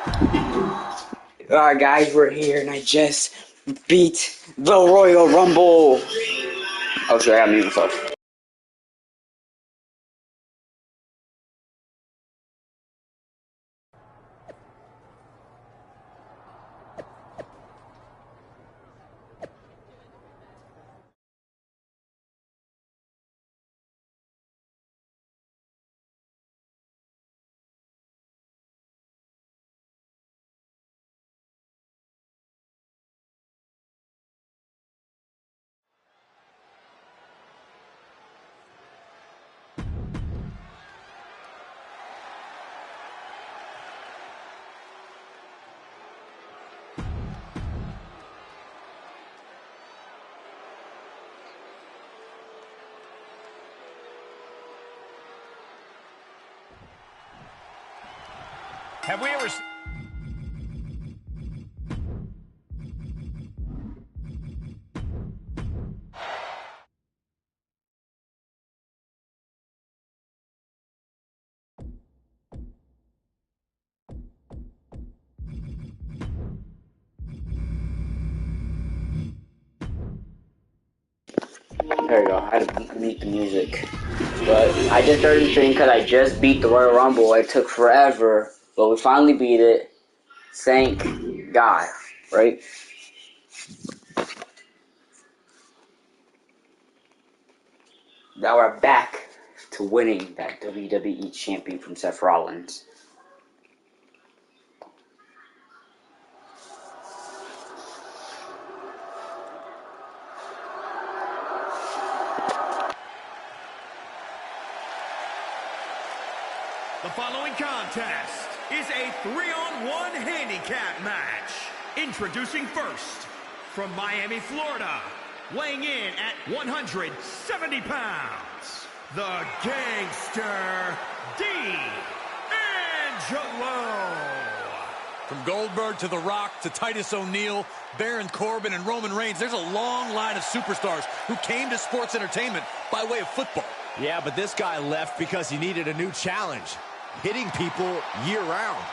Alright guys, we're here and I just beat the Royal Rumble. Oh shit, I gotta mute myself. Have we ever... There you go, I had to mute the music. But I just started the stream because I just beat the Royal Rumble. It took forever, but we finally beat it. Thank God, right? Now we're back to winning that WWE champion from Seth Rollins. The following contest is a 3-on-1 handicap match. Introducing first, from Miami, Florida, weighing in at 170 pounds, the Gangster D'Angelo. From Goldberg to The Rock to Titus O'Neil, Baron Corbin and Roman Reigns, there's a long line of superstars who came to sports entertainment by way of football. Yeah, but this guy left because he needed a new challenge, hitting people year-round.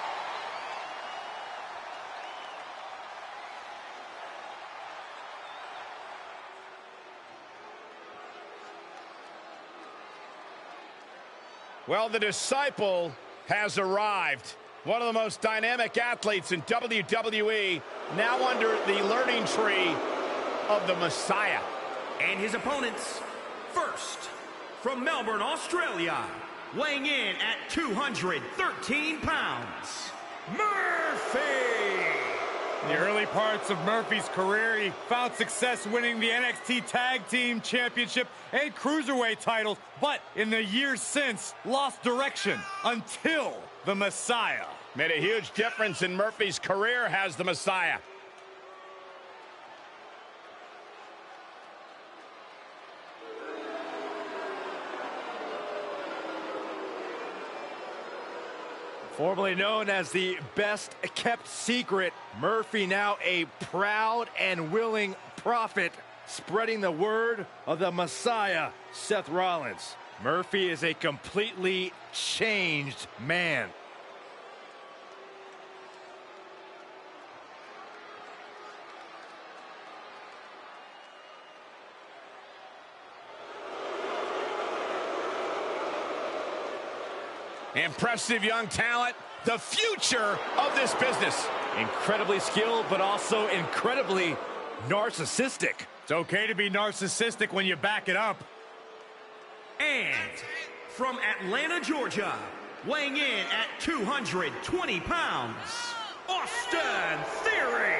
Well, the disciple has arrived. One of the most dynamic athletes in WWE, now under the learning tree of the Messiah. And his opponents, first, from Melbourne, Australia, weighing in at 213 pounds, Murphy! In the early parts of Murphy's career, he found success winning the NXT Tag Team Championship and Cruiserweight titles, but in the years since, lost direction until the Messiah. Made a huge difference in Murphy's career, has the Messiah. Formerly known as the best kept secret, Murphy now a proud and willing prophet, spreading the word of the Messiah, Seth Rollins. Murphy is a completely changed man. Impressive young talent, the future of this business. Incredibly skilled, but also incredibly narcissistic. It's okay to be narcissistic when you back it up. And from Atlanta, Georgia, weighing in at 220 pounds, Austin Theory.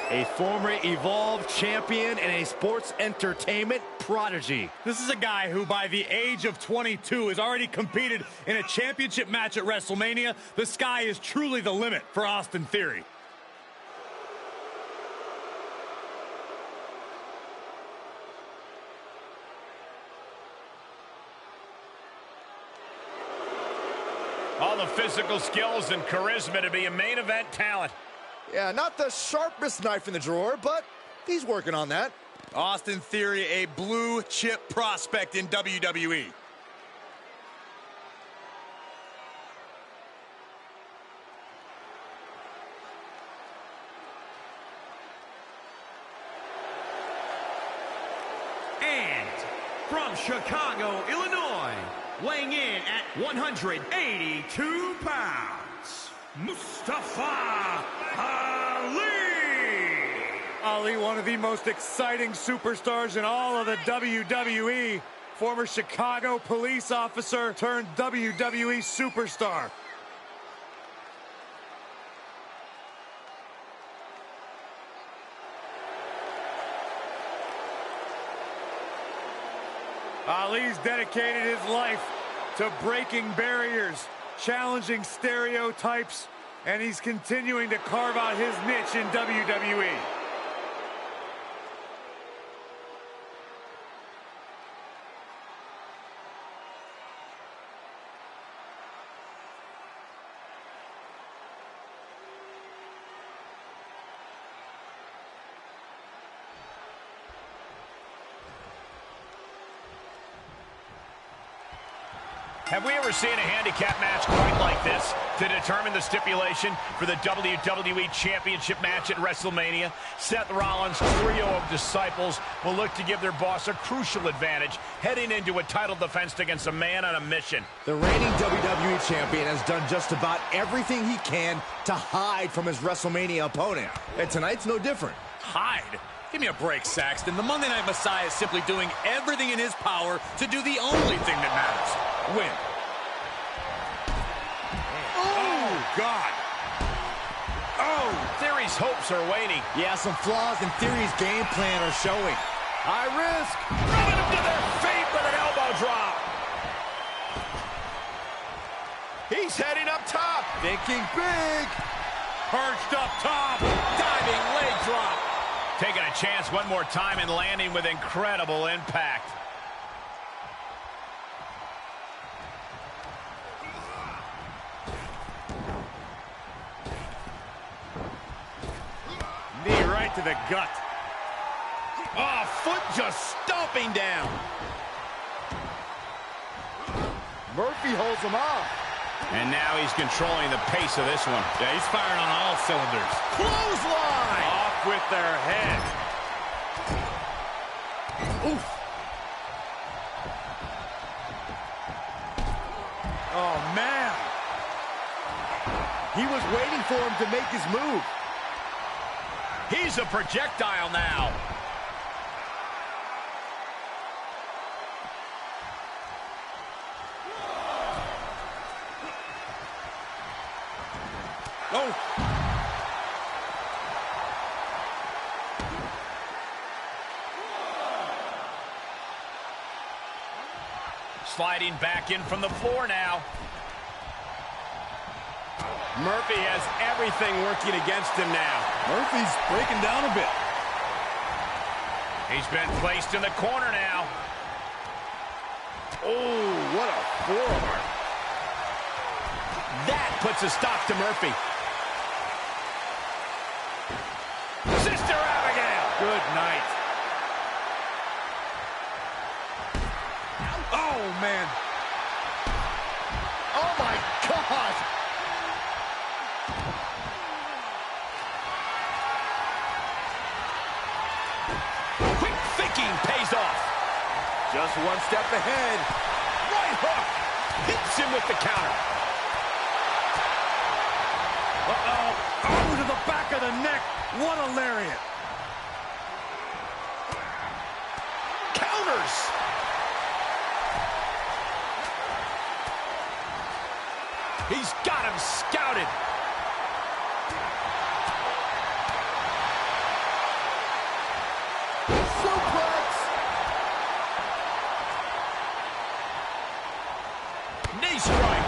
A former Evolve champion and a sports entertainment prodigy. This is a guy who, by the age of 22, has already competed in a championship match at WrestleMania. The sky is truly the limit for Austin Theory. All the physical skills and charisma to be a main event talent. Yeah, not the sharpest knife in the drawer, but he's working on that. Austin Theory, a blue chip prospect in WWE. from Chicago, Illinois, weighing in at 182 pounds, Mustafa Ali. Ali, one of the most exciting superstars in all of the WWE. Former Chicago police officer turned WWE superstar. Ali's dedicated his life to breaking barriers, challenging stereotypes, and he's continuing to carve out his niche in WWE. Have we ever seen a handicap match quite like this to determine the stipulation for the WWE Championship match at WrestleMania? Seth Rollins' trio of disciples will look to give their boss a crucial advantage heading into a title defense against a man on a mission. The reigning WWE champion has done just about everything he can to hide from his WrestleMania opponent. And tonight's no different. Hide? Give me a break, Saxton. The Monday Night Messiah is simply doing everything in his power to do the only thing that matters. Win. Oh, God. Oh, Theory's hopes are waning. Yeah, some flaws in Theory's game plan are showing. High risk. Running them to their feet with an elbow drop. He's heading up top. Thinking big. Perched up top. Diving leg drop. Taking a chance one more time and landing with incredible impact. Knee right to the gut. Oh, foot just stomping down. Murphy holds him off. And now he's controlling the pace of this one. Yeah, he's firing on all cylinders. Clothesline! Off with their head. Oof. Oh, man. He was waiting for him to make his move. He's a projectile now. Oh. Sliding back in from the floor now. Murphy has everything working against him now. Murphy's breaking down a bit. He's been placed in the corner now. Oh, what a forearm. That puts a stop to Murphy. Sister Abigail. Good night. Oh, man. Oh, my God. Quick thinking pays off. Just one step ahead. Right hook. Hits him with the counter. Uh-oh. Oh, to the back of the neck. What a lariat. Counters. He's got him scouted. Suplex. Knee strike.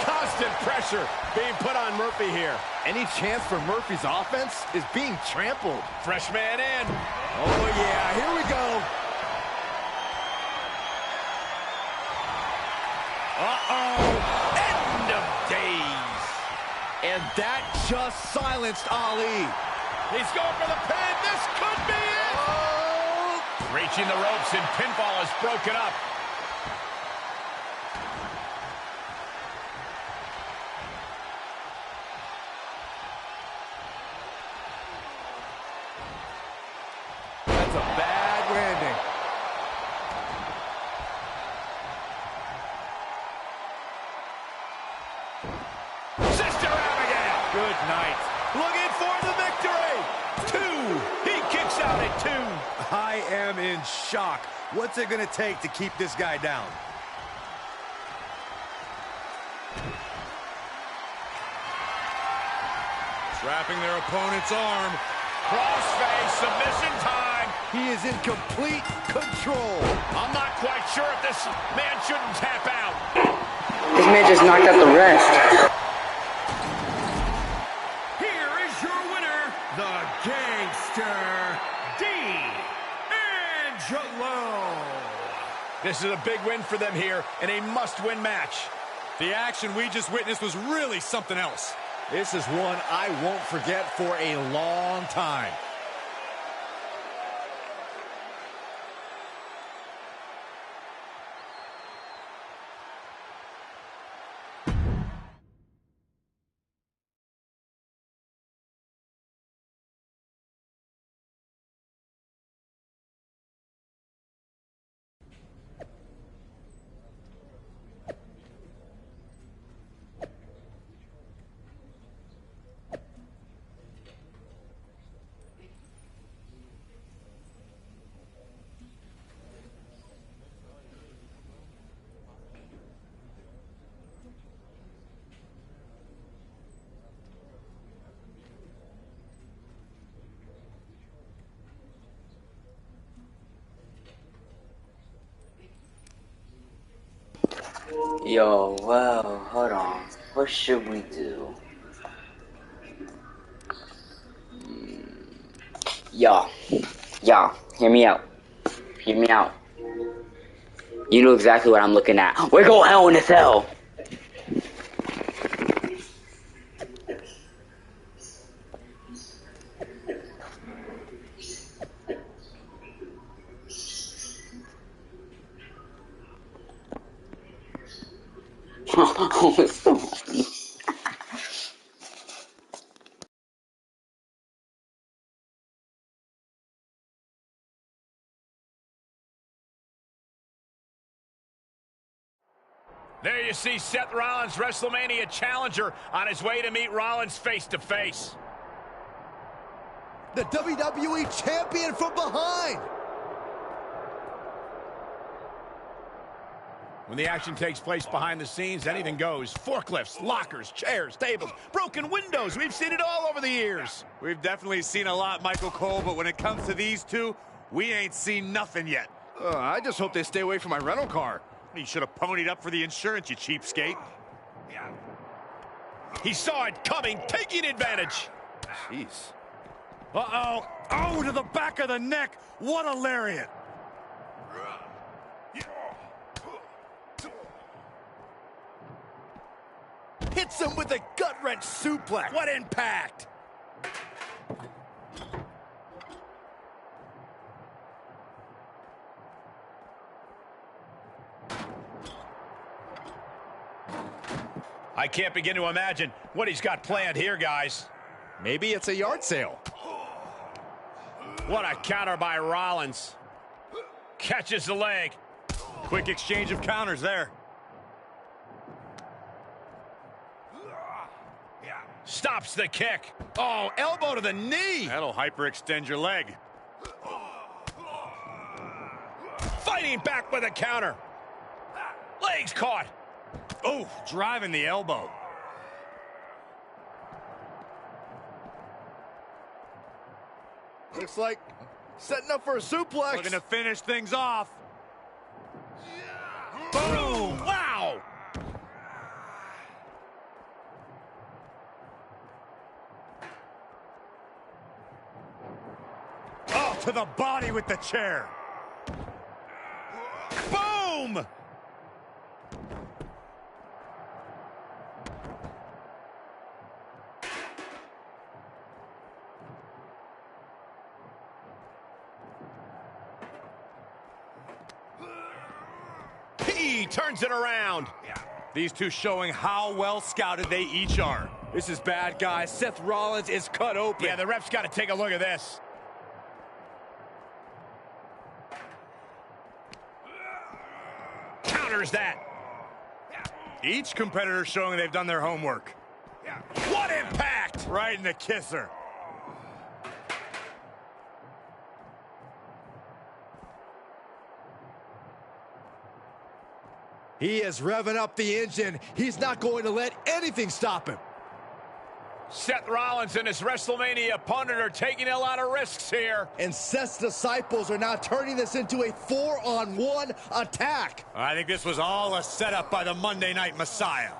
Constant pressure being put on Murphy here. Any chance for Murphy's offense is being trampled. Fresh man in. Oh, yeah. Here we go. Uh-oh. End of days. And that just silenced Ali. He's going for the pin. This could be it. Oh. Reaching the ropes and pinfall is broken up. That's a bad landing. night. Looking for the victory. 2. He kicks out at 2. I am in shock. What's it going to take to keep this guy down? Trapping their opponent's arm. Crossface, submission time. He is in complete control. I'm not quite sure if this man shouldn't tap out. This man just knocked out the rest. Here is your winner, the Gangster, D'Angelo. This is a big win for them here and a must-win match. The action we just witnessed was really something else. This is one I won't forget for a long time. Yo, well, hold on. What should we do? Y'all, hear me out. Hear me out. You know exactly what I'm looking at. We're going hell in a cell. Oh, it's so funny. There you see Seth Rollins, WrestleMania challenger, on his way to meet Rollins face-to-face. The WWE champion from behind. When the action takes place behind the scenes, anything goes. Forklifts, lockers, chairs, tables, broken windows. We've seen it all over the years. We've definitely seen a lot, Michael Cole, but when it comes to these two, we ain't seen nothing yet. I just hope they stay away from my rental car. You should have ponied up for the insurance, you cheapskate. He saw it coming, taking advantage. Jeez. Uh-oh. Oh, to the back of the neck. What a lariat. Hits him with a gut-wrench suplex. What impact! I can't begin to imagine what he's got planned here, guys. Maybe it's a yard sale. What a counter by Rollins. Catches the leg. Quick exchange of counters there. Stops the kick. Oh, elbow to the knee. That'll hyperextend your leg. Fighting back with a counter. Legs caught. Oh, driving the elbow. Looks like setting up for a suplex. Looking to finish things off. Boom! Wow! Oh, to the body with the chair. Boom! He turns it around. These two showing how well scouted they each are. This is bad, guys. Seth Rollins is cut open. Yeah, the ref's got to take a look at this. Counters that. Each competitor showing they've done their homework. What impact! left. Right in the kisser. He is revving up the engine. He's not going to let anything stop him. Seth Rollins and his WrestleMania opponent are taking a lot of risks here. And Seth's disciples are now turning this into a 4-on-1 attack. I think this was all a setup by the Monday Night Messiah.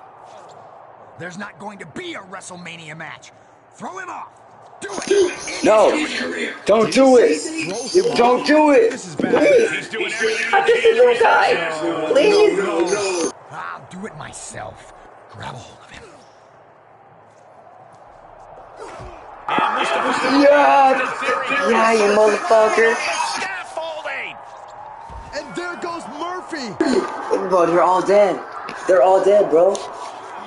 There's not going to be a WrestleMania match. Throw him off. Do it. No, don't do it. Don't do it. This is bad. He's doing everything I'm just a little guy. Please. I'll do it myself. Grab a hold of him. Yeah, you motherfucker. Scaffolding. And there goes Murphy. Bro, they're all dead. They're all dead, bro.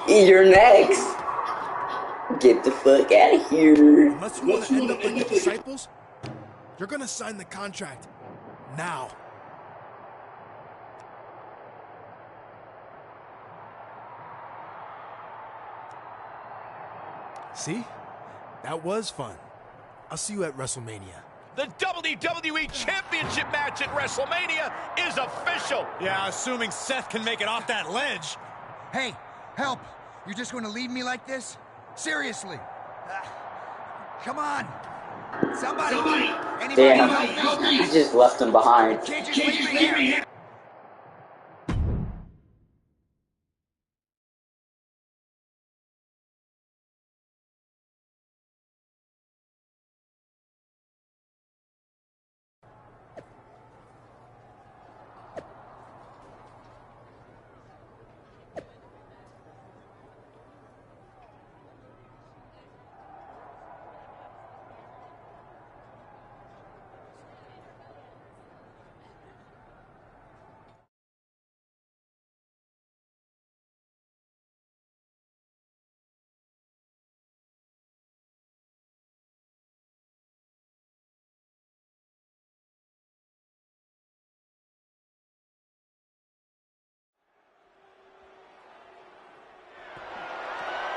You're next. Get the fuck out of here. Unless you want to end up like the disciples, you're gonna sign the contract now. See? That was fun. I'll see you at WrestleMania. The WWE Championship match at WrestleMania is official. Yeah, assuming Seth can make it off that ledge. Hey, help. You're just going to leave me like this? Seriously. Come on. Somebody. Anybody Damn, help me? I just left him behind. Can't just leave me here.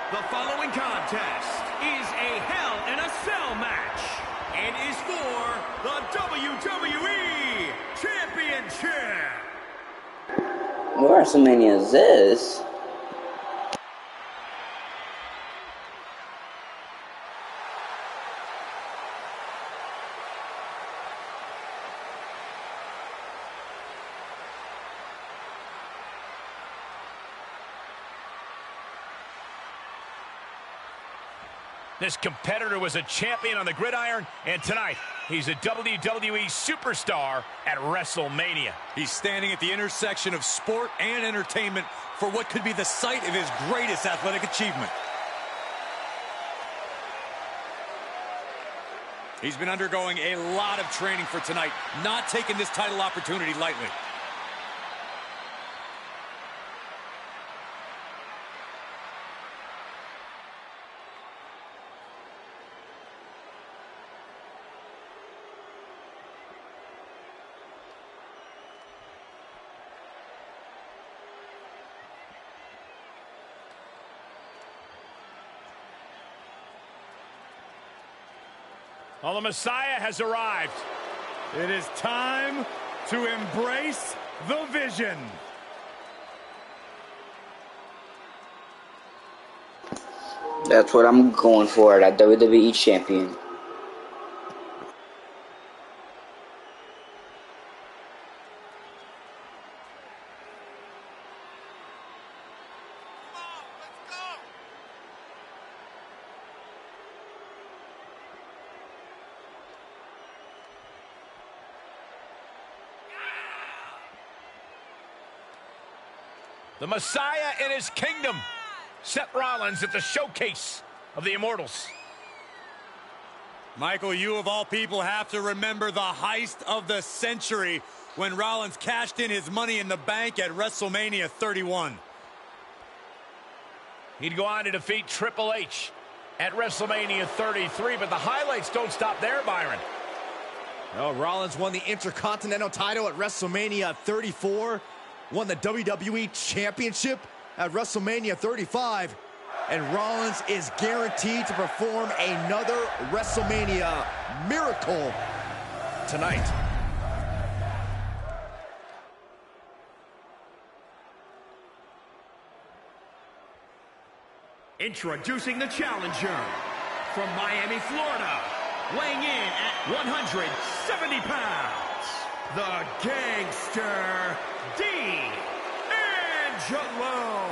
The following contest is a Hell in a Cell match and is for the WWE Championship. What WrestleMania is this? This competitor was a champion on the gridiron, and tonight, he's a WWE superstar at WrestleMania. He's standing at the intersection of sport and entertainment for what could be the site of his greatest athletic achievement. He's been undergoing a lot of training for tonight, not taking this title opportunity lightly. Well, the Messiah has arrived. It is time to embrace the vision. That's what I'm going for, that WWE champion. The Messiah in his kingdom. Seth Rollins at the showcase of the Immortals. Michael, you of all people have to remember the heist of the century when Rollins cashed in his Money in the Bank at WrestleMania 31. He'd go on to defeat Triple H at WrestleMania 33, but the highlights don't stop there, Byron. Oh, Rollins won the Intercontinental title at WrestleMania 34, won the WWE Championship at WrestleMania 35, and Rollins is guaranteed to perform another WrestleMania miracle tonight. Introducing the challenger from Miami, Florida, weighing in at 170 pounds, the Gangster D'Angelo.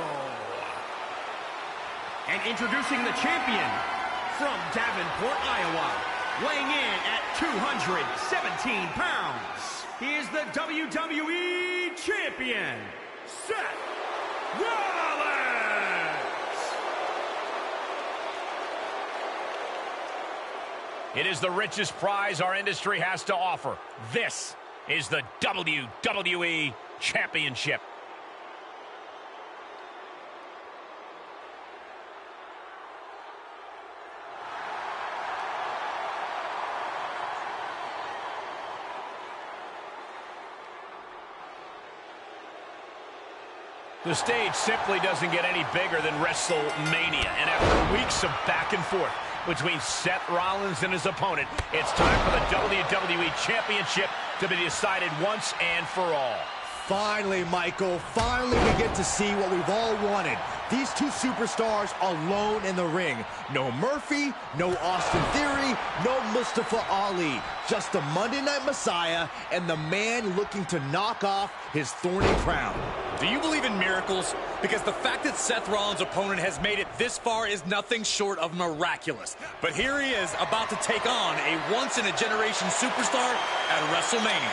And introducing the champion from Davenport, Iowa, weighing in at 217 pounds, he is the WWE Champion, Seth Rollins. It is the richest prize our industry has to offer. This is the WWE Championship. The stage simply doesn't get any bigger than WrestleMania. And after weeks of back and forth between Seth Rollins and his opponent, it's time for the WWE Championship to be decided once and for all. Finally, Michael, finally we get to see what we've all wanted. These two superstars alone in the ring. No Murphy, no Austin Theory, no Mustafa Ali. Just the Monday Night Messiah and the man looking to knock off his thorny crown. Do you believe in miracles? Because the fact that Seth Rollins' opponent has made it this far is nothing short of miraculous. But here he is about to take on a once-in-a-generation superstar at WrestleMania.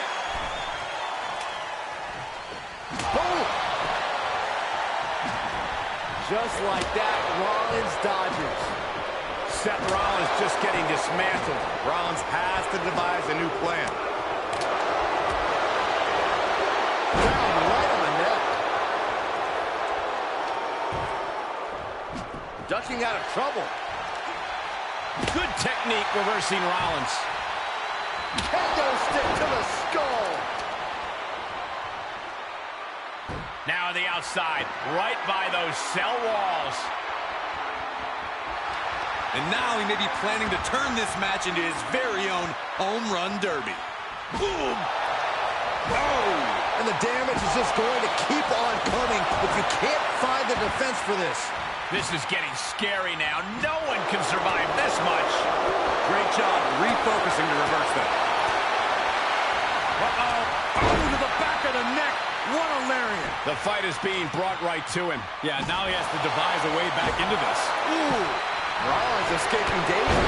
Boom! Just like that, Rollins dodges. Seth Rollins just getting dismantled. Rollins has to devise a new plan. Down right on the neck. Ducking out of trouble. Good technique reversing Rollins. Kendo stick to the skull. Now on the outside, right by those cell walls. And now he may be planning to turn this match into his very own home run derby. Boom! Oh! And the damage is just going to keep on coming if you can't find the defense for this. This is getting scary now. No one can survive this much. Great job refocusing to reverse that. Uh-oh. Oh, to the back of the neck. What a lariat. The fight is being brought right to him. Yeah, now he has to devise a way back into this. Ooh! Rollins escaping danger.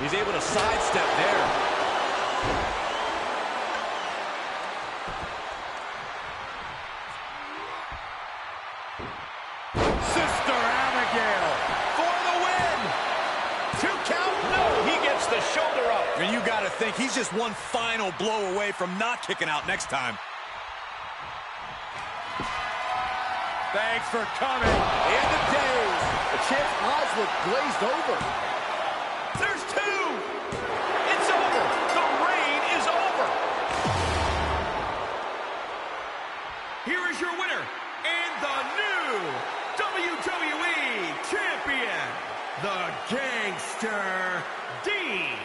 He's able to sidestep there. Sister Abigail for the win. 2 count. No, he gets the shoulder up. And you got to think he's just one final blow away from not kicking out next time. Thanks for coming. End of days. The champ's eyes look glazed over. There's 2. It's over. The reign is over. Here is your winner and the new WWE Champion, the Gangster D'Angelo.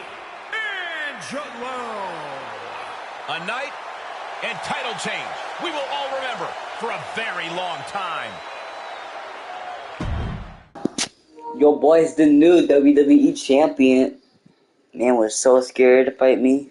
A night and title change we will all remember for a very long time. Your boy's the new WWE champion. Man was so scared to fight me.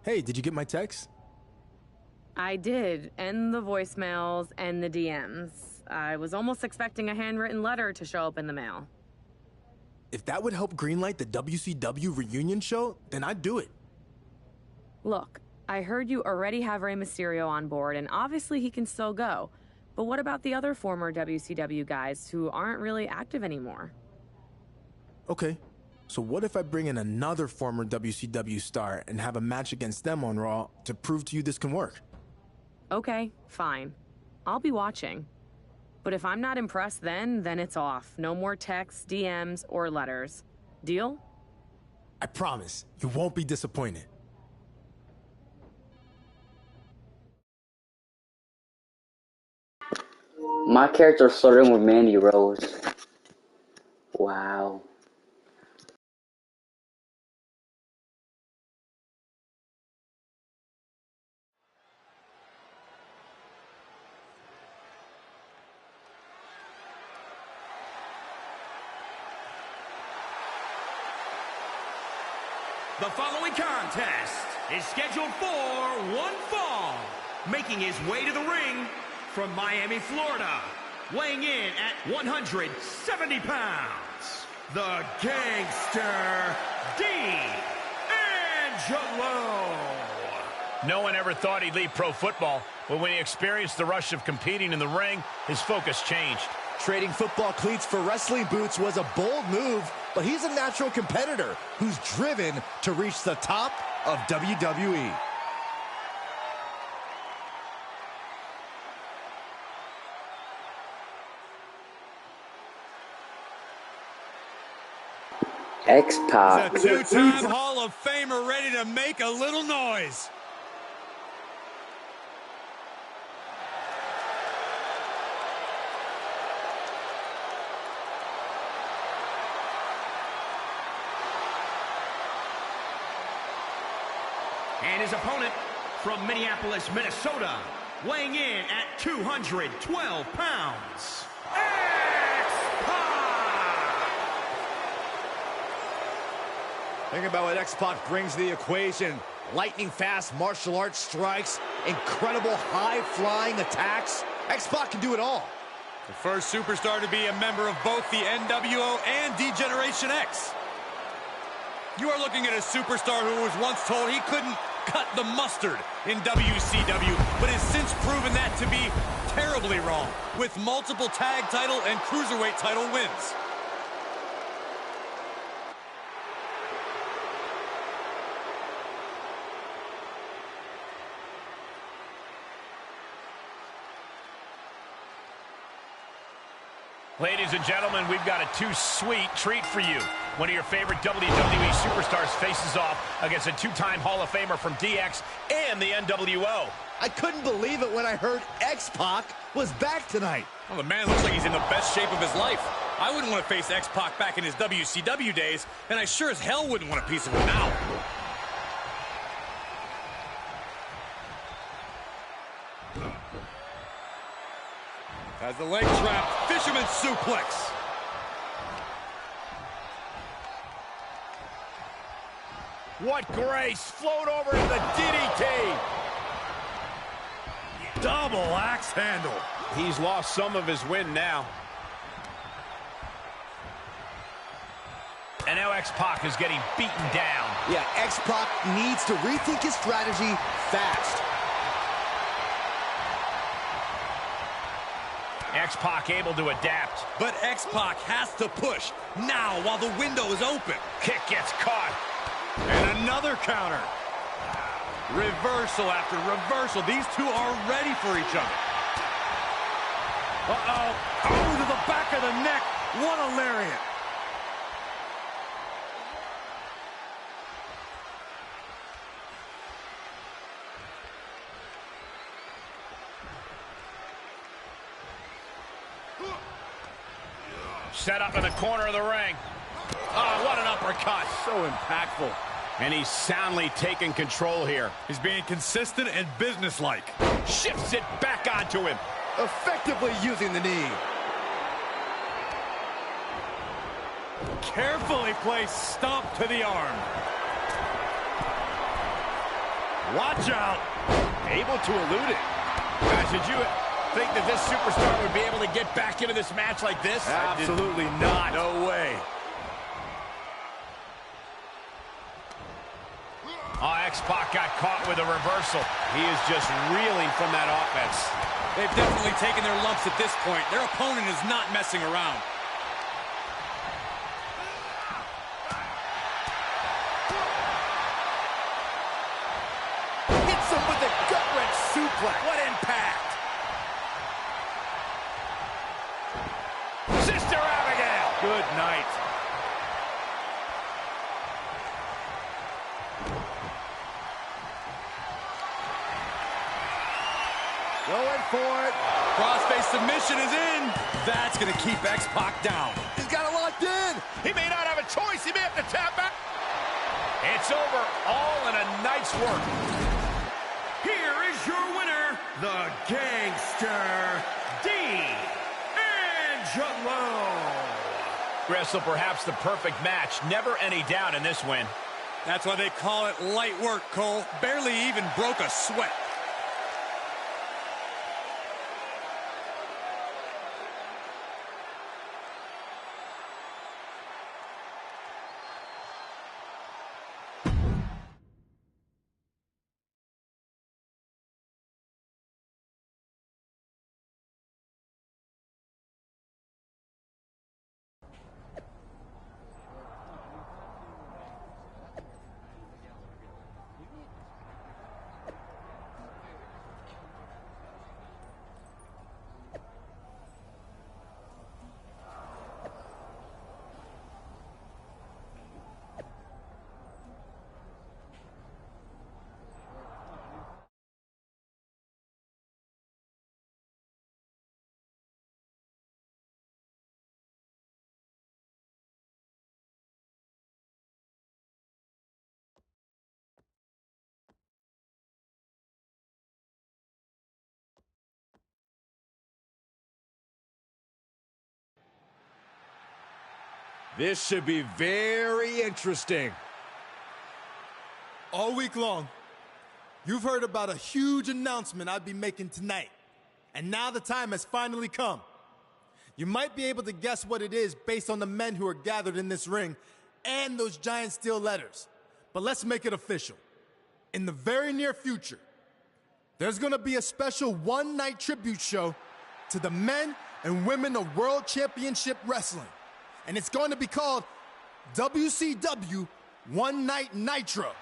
Hey, did you get my text? I did, and the voicemails and the DMs. I was almost expecting a handwritten letter to show up in the mail. If that would help greenlight the WCW reunion show, then I'd do it. Look, I heard you already have Rey Mysterio on board, and obviously he can still go. But what about the other former WCW guys who aren't really active anymore? Okay, so what if I bring in another former WCW star and have a match against them on Raw to prove to you this can work? Okay, fine. I'll be watching. But if I'm not impressed then it's off. No more texts, DMs, or letters. Deal? I promise, you won't be disappointed. My character flirting with Mandy Rose. Wow. The following contest is scheduled for one fall. Making his way to the ring from Miami, Florida, weighing in at 170 pounds, the Gangster D'Angelo. No one ever thought he'd leave pro football, but when he experienced the rush of competing in the ring, his focus changed. Trading football cleats for wrestling boots was a bold move, but he's a natural competitor who's driven to reach the top of WWE. X-Pac. The two-time Hall of Famer ready to make a little noise. And his opponent from Minneapolis, Minnesota, weighing in at 212 pounds, Think about what X-Pac brings to the equation. Lightning-fast martial arts strikes, incredible high-flying attacks. X-Pac can do it all. The first superstar to be a member of both the NWO and D-Generation X. You are looking at a superstar who was once told he couldn't cut the mustard in WCW, but has since proven that to be terribly wrong, with multiple tag title and cruiserweight title wins. Ladies and gentlemen, we've got a too-sweet treat for you. One of your favorite WWE superstars faces off against a two-time Hall of Famer from DX and the NWO. I couldn't believe it when I heard X-Pac was back tonight. Well, the man looks like he's in the best shape of his life. I wouldn't want to face X-Pac back in his WCW days, and I sure as hell wouldn't want a piece of him now. As the leg trap, fisherman suplex. What grace! Float over to the DDT! Double axe handle. He's lost some of his wind now. And now X-Pac is getting beaten down. Yeah, X-Pac needs to rethink his strategy fast. X-Pac able to adapt. But X-Pac has to push now while the window is open. Kick gets caught. And another counter. Reversal after reversal. These two are ready for each other. Uh-oh. Oh, to the back of the neck. What a lariat. Set up in the corner of the ring. Oh, what an uppercut. So impactful. And he's soundly taking control here. He's being consistent and businesslike. Shifts it back onto him. Effectively using the knee. Carefully placed stomp to the arm. Watch out. Able to elude it. Guys, did you think that this superstar would be able to get back into this match like this? Absolutely not. No way. Oh, X-Pac got caught with a reversal. He is just reeling from that offense. They've definitely taken their lumps at this point. Their opponent is not messing around. Hits him with a gut-wrench suplex. What impact! Sister Abigail. Good night. Going for it. Crossface submission is in. That's going to keep X-Pac down. He's got it locked in. He may not have a choice. He may have to tap out. It's over, all in a night's work. Here is your winner, the Gangster, D'Angelo. Wrestle perhaps the perfect match. Never any doubt in this win. That's why they call it light work, Cole. Barely even broke a sweat. This should be very interesting. All week long, you've heard about a huge announcement I'd be making tonight. And now the time has finally come. You might be able to guess what it is based on the men who are gathered in this ring and those giant steel letters. But let's make it official. In the very near future, there's gonna be a special one-night tribute show to the men and women of World Championship Wrestling. And it's going to be called WCW One Night Nitro.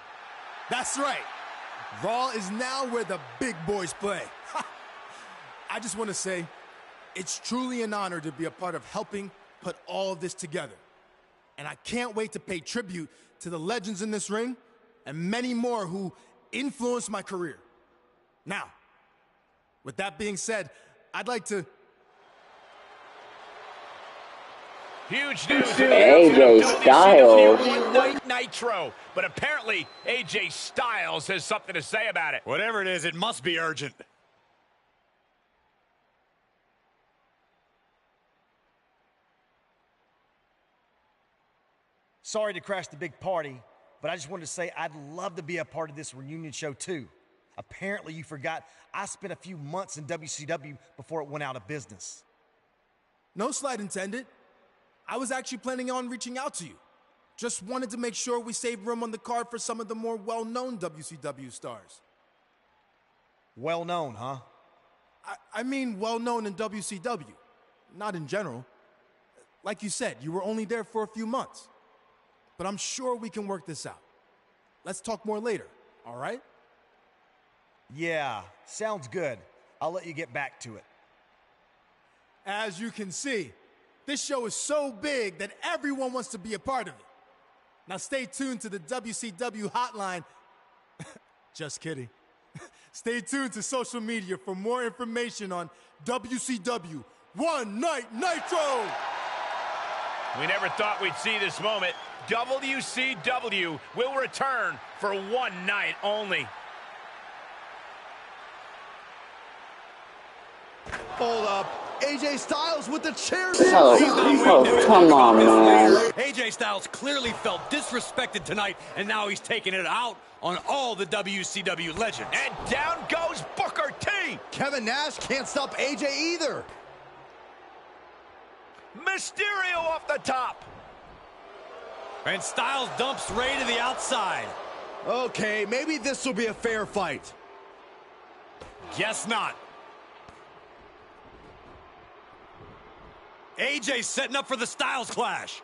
That's right. Raw is now where the big boys play. I just want to say, it's truly an honor to be a part of helping put all of this together. And I can't wait to pay tribute to the legends in this ring and many more who influenced my career. Now, with that being said, I'd like to... Huge news. AJ Styles. One Night Nitro. But apparently, AJ Styles has something to say about it. Whatever it is, it must be urgent. Sorry to crash the big party, but I just wanted to say I'd love to be a part of this reunion show too. Apparently you forgot I spent a few months in WCW before it went out of business. No slight intended. I was actually planning on reaching out to you. Just wanted to make sure we saved room on the card for some of the more well-known WCW stars. Well-known, huh? I mean well-known in WCW, not in general. Like you said, you were only there for a few months. But I'm sure we can work this out. Let's talk more later, all right? Yeah, sounds good. I'll let you get back to it. As you can see, this show is so big that everyone wants to be a part of it. Now stay tuned to the WCW hotline. Just kidding. Stay tuned to social media for more information on WCW One Night Nitro! We never thought we'd see this moment. WCW will return for one night only. Hold up. AJ Styles with the chair. Come on, man. AJ Styles clearly felt disrespected tonight, and now he's taking it out on all the WCW legends. And down goes Booker T. Kevin Nash can't stop AJ either. Mysterio off the top. And Styles dumps Ray to the outside. Okay, maybe this will be a fair fight. Guess not. AJ setting up for the Styles Clash.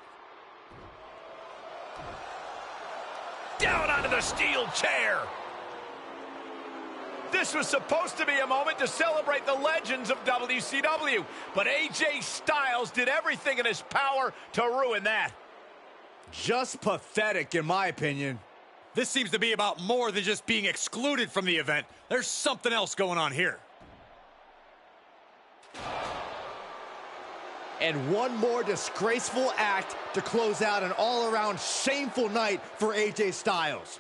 Down onto the steel chair. This was supposed to be a moment to celebrate the legends of WCW, but AJ Styles did everything in his power to ruin that. Just pathetic, in my opinion. This seems to be about more than just being excluded from the event. There's something else going on here. And one more disgraceful act to close out an all-around shameful night for AJ Styles.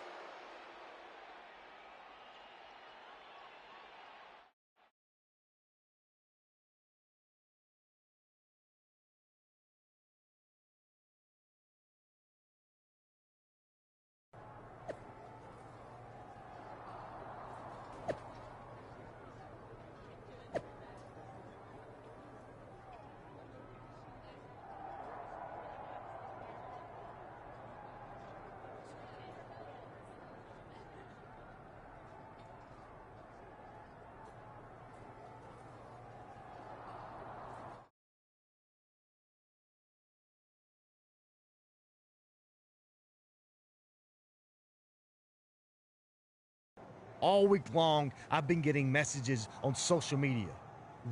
All week long, I've been getting messages on social media.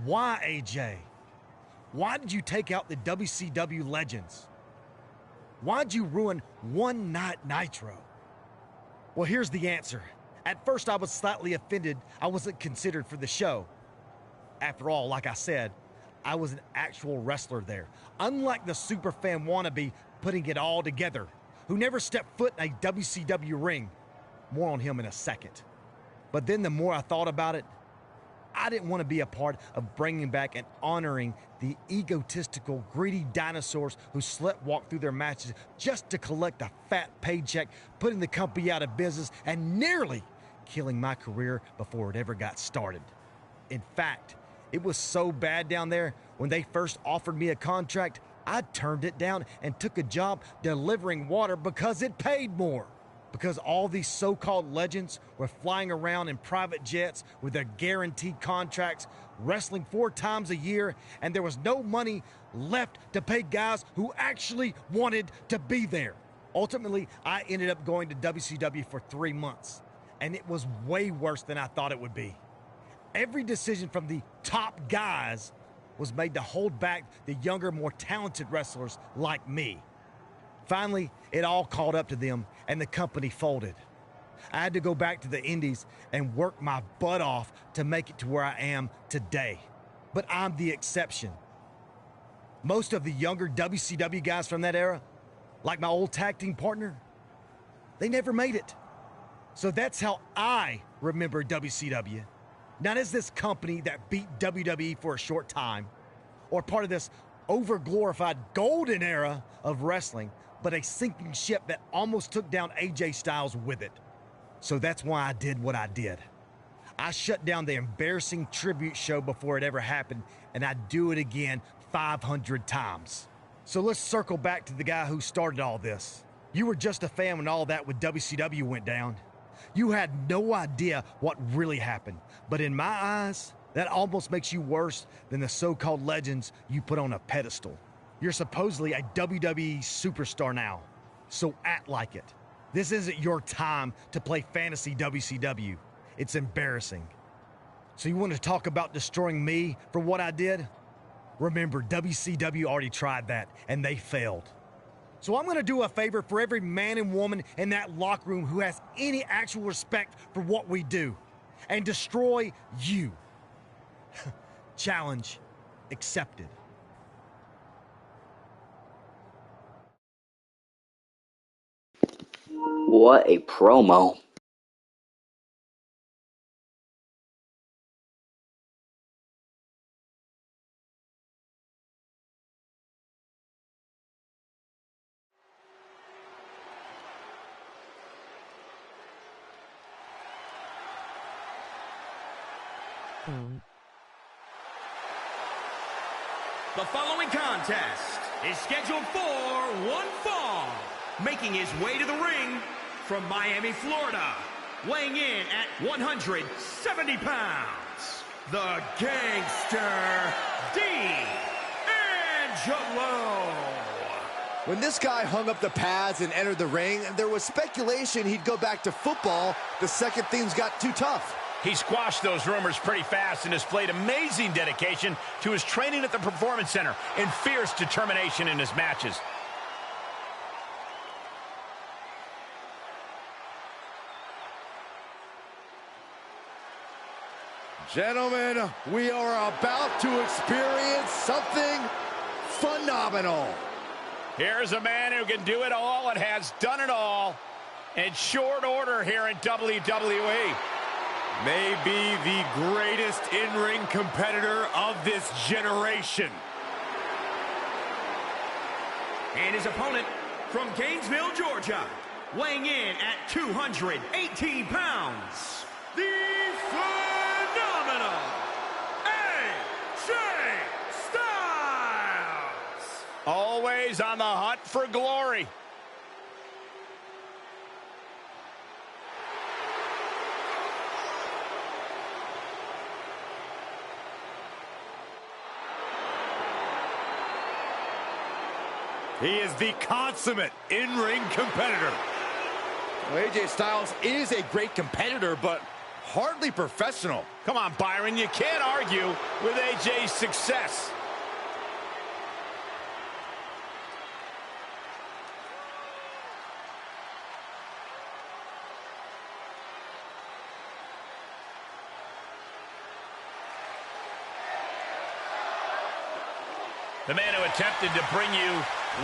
Why, AJ? Why did you take out the WCW legends? Why'd you ruin One Night Nitro? Well, here's the answer. At first, I was slightly offended I wasn't considered for the show. After all, like I said, I was an actual wrestler there. Unlike the superfan wannabe putting it all together, who never stepped foot in a WCW ring. More on him in a second. But then the more I thought about it, I didn't want to be a part of bringing back and honoring the egotistical, greedy dinosaurs who slut-walked through their matches just to collect a fat paycheck, putting the company out of business and nearly killing my career before it ever got started. In fact, it was so bad down there, when they first offered me a contract, I turned it down and took a job delivering water because it paid more. Because all these so-called legends were flying around in private jets with their guaranteed contracts, wrestling 4 times a year, and there was no money left to pay guys who actually wanted to be there. Ultimately, I ended up going to WCW for 3 months, and it was way worse than I thought it would be. Every decision from the top guys was made to hold back the younger, more talented wrestlers like me. Finally, it all caught up to them, and the company folded. I had to go back to the Indies and work my butt off to make it to where I am today. But I'm the exception. Most of the younger WCW guys from that era, like my old tag team partner, they never made it. So that's how I remember WCW. Not as this company that beat WWE for a short time, or part of this over-glorified golden era of wrestling, but a sinking ship that almost took down AJ Styles with it. So that's why I did what I did. I shut down the embarrassing tribute show before it ever happened, and I'd do it again 500 times. So let's circle back to the guy who started all this. You were just a fan when all that with WCW went down. You had no idea what really happened. But in my eyes, that almost makes you worse than the so-called legends you put on a pedestal. You're supposedly a WWE superstar now, so act like it. This isn't your time to play fantasy WCW. It's embarrassing. So you want to talk about destroying me for what I did? Remember, WCW already tried that, and they failed. So I'm going to do a favor for every man and woman in that locker room who has any actual respect for what we do, and destroy you. Challenge accepted. What a promo. The following contest is scheduled for one fall. Making his way to the ring from Miami, Florida, weighing in at 170 pounds, the Gangster, D'Angelo. When this guy hung up the pads and entered the ring, there was speculation he'd go back to football the second things got too tough. He squashed those rumors pretty fast and displayed amazing dedication to his training at the Performance Center and fierce determination in his matches. Gentlemen, we are about to experience something phenomenal. Here's a man who can do it all and has done it all in short order here in WWE. Maybe the greatest in-ring competitor of this generation. And his opponent from Gainesville, Georgia, weighing in at 218 pounds, the phenomenal AJ Styles. Always on the hunt for glory. He is the consummate in-ring competitor. Well, AJ Styles is a great competitor, but hardly professional. Come on, Byron, you can't argue with AJ's success. The man who attempted to bring you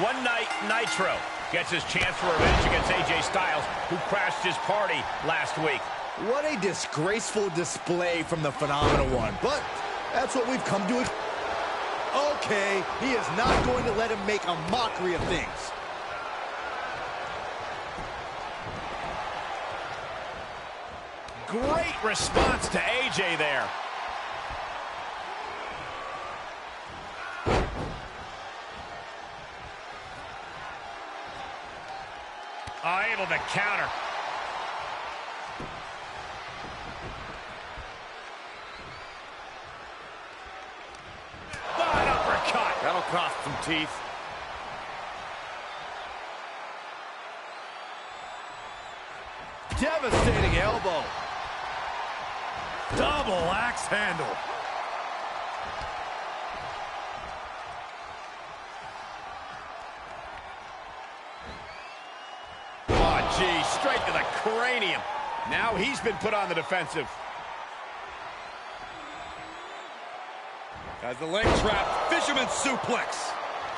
One Night Nitro gets his chance for revenge against AJ Styles, who crashed his party last week. What a disgraceful display from the Phenomenal One, but that's what we've come to. Okay, he is not going to let him make a mockery of things. Great response to AJ there. Able to counter. An uppercut. That'll cost some teeth. Devastating elbow. Double axe handle. Gee, straight to the cranium. Now he's been put on the defensive. As the leg trap, fisherman suplex.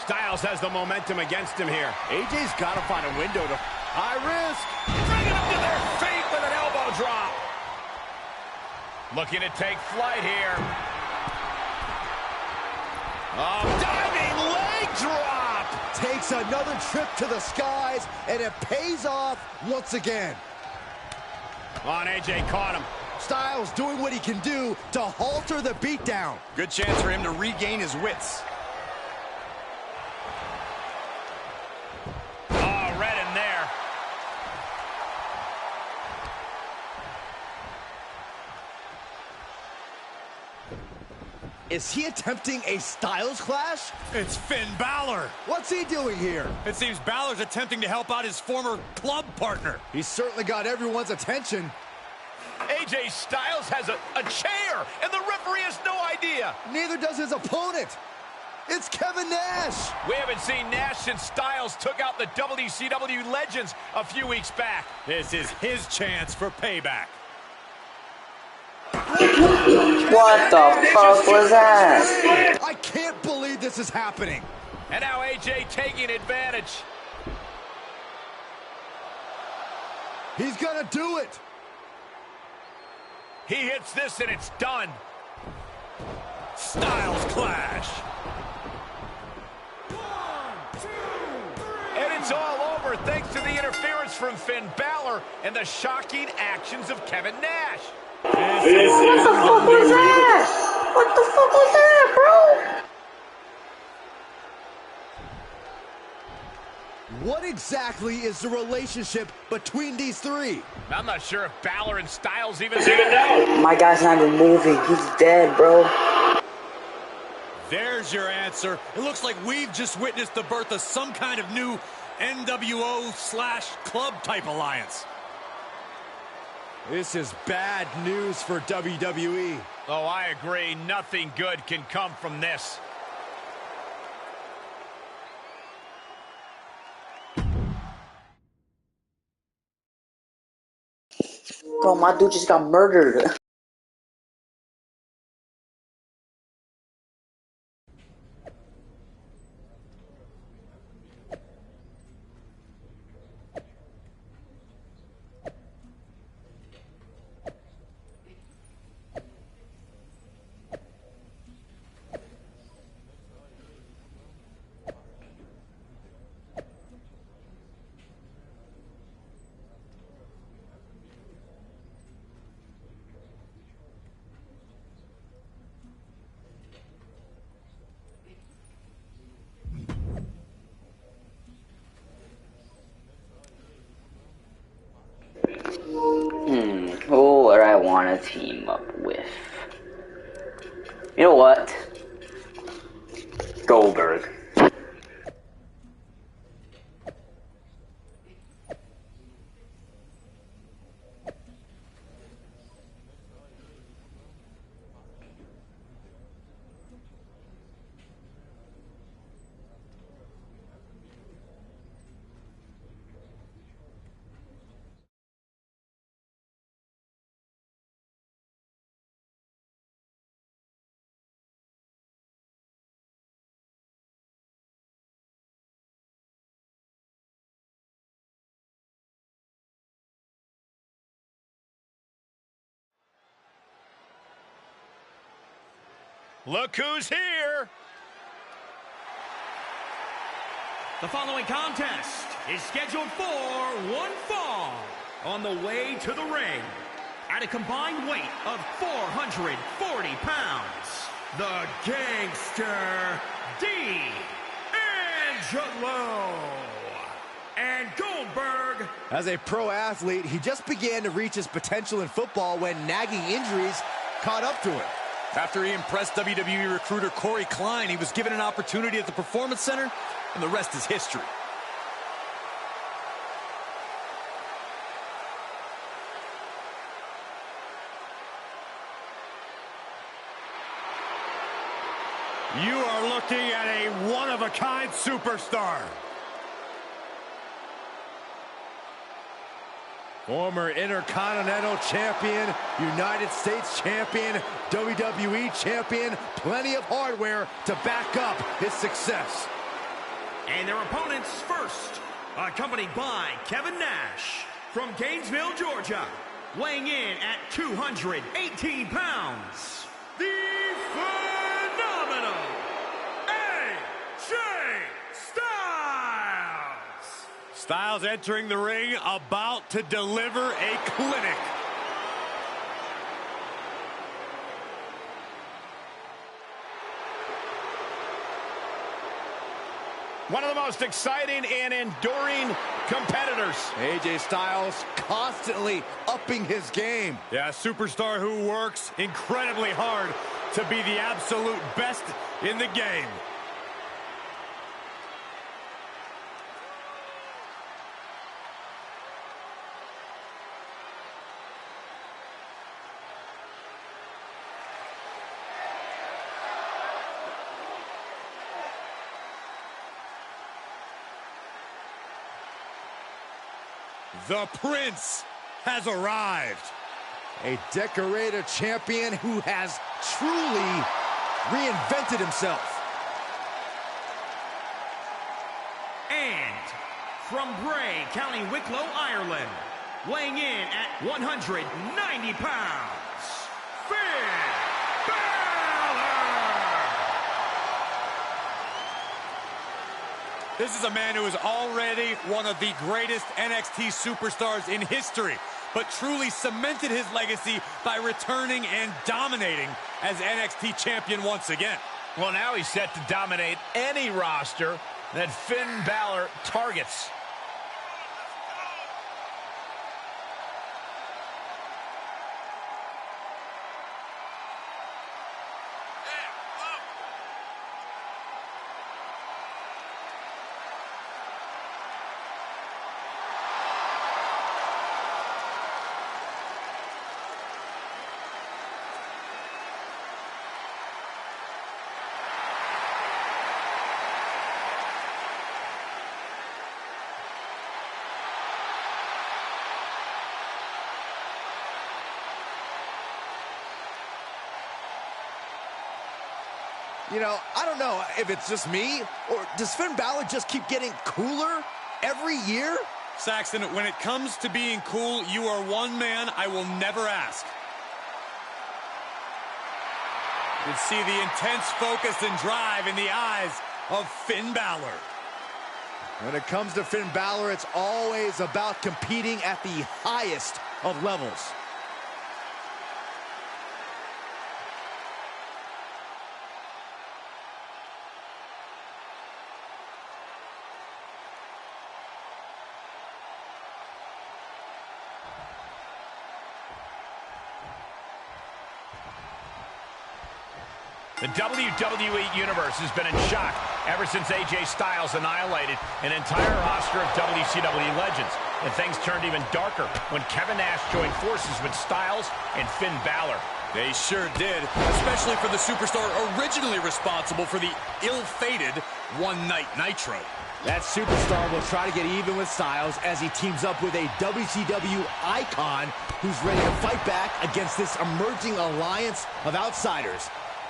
Styles has the momentum against him here. AJ's got to find a window to high risk. Bringing them to their feet with an elbow drop. Looking to take flight here. Oh, diving leg drop. Takes another trip to the skies, and it pays off once again. On, AJ caught him. Styles doing what he can do to halter the beatdown. Good chance for him to regain his wits. Oh, red in there. Is he attempting a Styles clash? It's Finn Balor. What's he doing here? It seems Balor's attempting to help out his former club partner. He's certainly got everyone's attention. AJ Styles has a chair, and the referee has no idea. Neither does his opponent. It's Kevin Nash. We haven't seen Nash since Styles took out the WCW legends a few weeks back. This is his chance for payback. What the fuck was that? I can't believe this is happening. And now AJ taking advantage. He's gonna do it. He hits this and it's done. Styles clash. 1, 2, 3. And it's all over thanks to the interference from Finn Balor and the shocking actions of Kevin Nash. What the fuck was that? What the fuck was that, bro? What exactly is the relationship between these three? I'm not sure if Balor and Styles even know. My guy's not even moving. He's dead, bro. There's your answer. It looks like we've just witnessed the birth of some kind of new NWO/club type alliance. This is bad news for WWE. Oh, I agree. Nothing good can come from this. Bro, my dude just got murdered. Who would I want to team up with? You know what? Goldberg. Look who's here. The following contest is scheduled for one fall. On the way to the ring, at a combined weight of 440 pounds, the Gangster D'Angelo and Goldberg. As a pro athlete, he just began to reach his potential in football when nagging injuries caught up to him. After he impressed WWE recruiter Corey Klein, he was given an opportunity at the Performance Center, and the rest is history. You are looking at a one-of-a-kind superstar. Former Intercontinental Champion, United States Champion, WWE Champion, plenty of hardware to back up his success. And their opponents first, accompanied by Kevin Nash from Gainesville, Georgia, weighing in at 218 pounds, the phenomenal AJ Styles. Styles entering the ring, about to deliver a clinic. One of the most exciting and enduring competitors. AJ Styles constantly upping his game. Yeah, a superstar who works incredibly hard to be the absolute best in the game. The Prince has arrived. A decorated champion who has truly reinvented himself. And from Bray, County Wicklow, Ireland, weighing in at 190 pounds, Finn Balor. This is a man who is already one of the greatest NXT superstars in history. but truly cemented his legacy by returning and dominating as NXT champion once again. Well, now he's set to dominate any roster that Finn Balor targets. You know, I don't know if it's just me, or does Finn Balor just keep getting cooler every year? Saxton, when it comes to being cool, you are one man I will never ask. You can see the intense focus and drive in the eyes of Finn Balor. When it comes to Finn Balor, it's always about competing at the highest of levels. The WWE Universe has been in shock ever since AJ Styles annihilated an entire roster of WCW legends. And things turned even darker when Kevin Nash joined forces with Styles and Finn Balor. They sure did, especially for the superstar originally responsible for the ill-fated One Night Nitro. That superstar will try to get even with Styles as he teams up with a WCW icon who's ready to fight back against this emerging alliance of outsiders.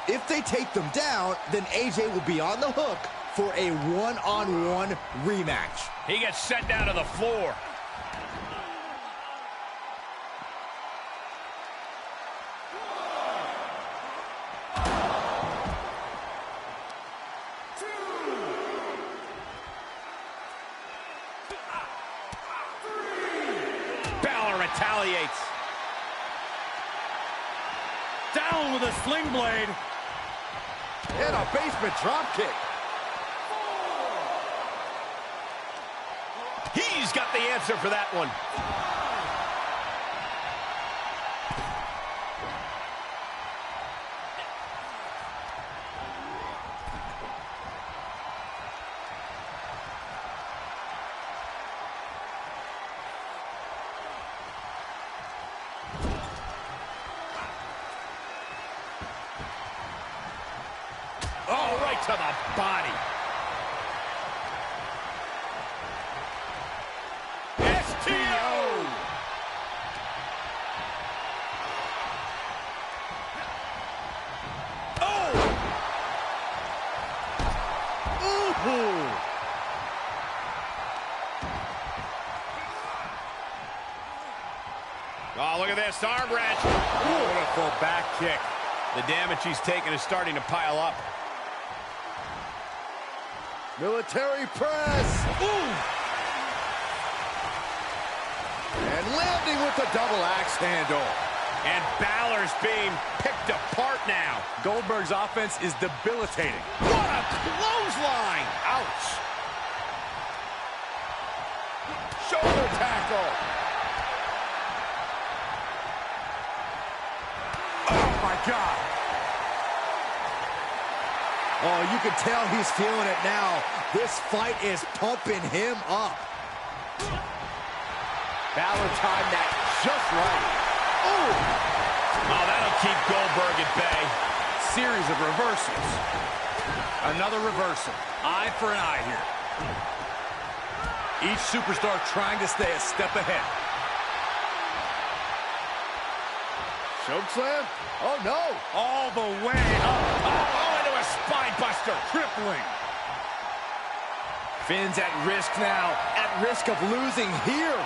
If they take them down, then AJ will be on the hook for a one-on-one rematch. He gets sent down to the floor. Balor retaliates. Down with a sling blade. And a basement dropkick. He's got the answer for that one. Oh, right to the body. STO! Oh! Ooh! Oh, look at this arm wrench. Beautiful back kick. The damage he's taken is starting to pile up. Military press. Ooh! And landing with the double axe handle. And Balor's being picked apart now. Goldberg's offense is debilitating. What a clothesline! Ouch! Shoulder tackle. Oh, my God. Oh, you can tell he's feeling it now. This fight is pumping him up. Balor timed that just right. Oh, that'll keep Goldberg at bay. Series of reversals. Another reversal. Eye for an eye here. Each superstar trying to stay a step ahead. Chokeslam? Oh, no. All the way up. Oh, into a spine buster. Crippling. Finn's at risk now. At risk of losing here.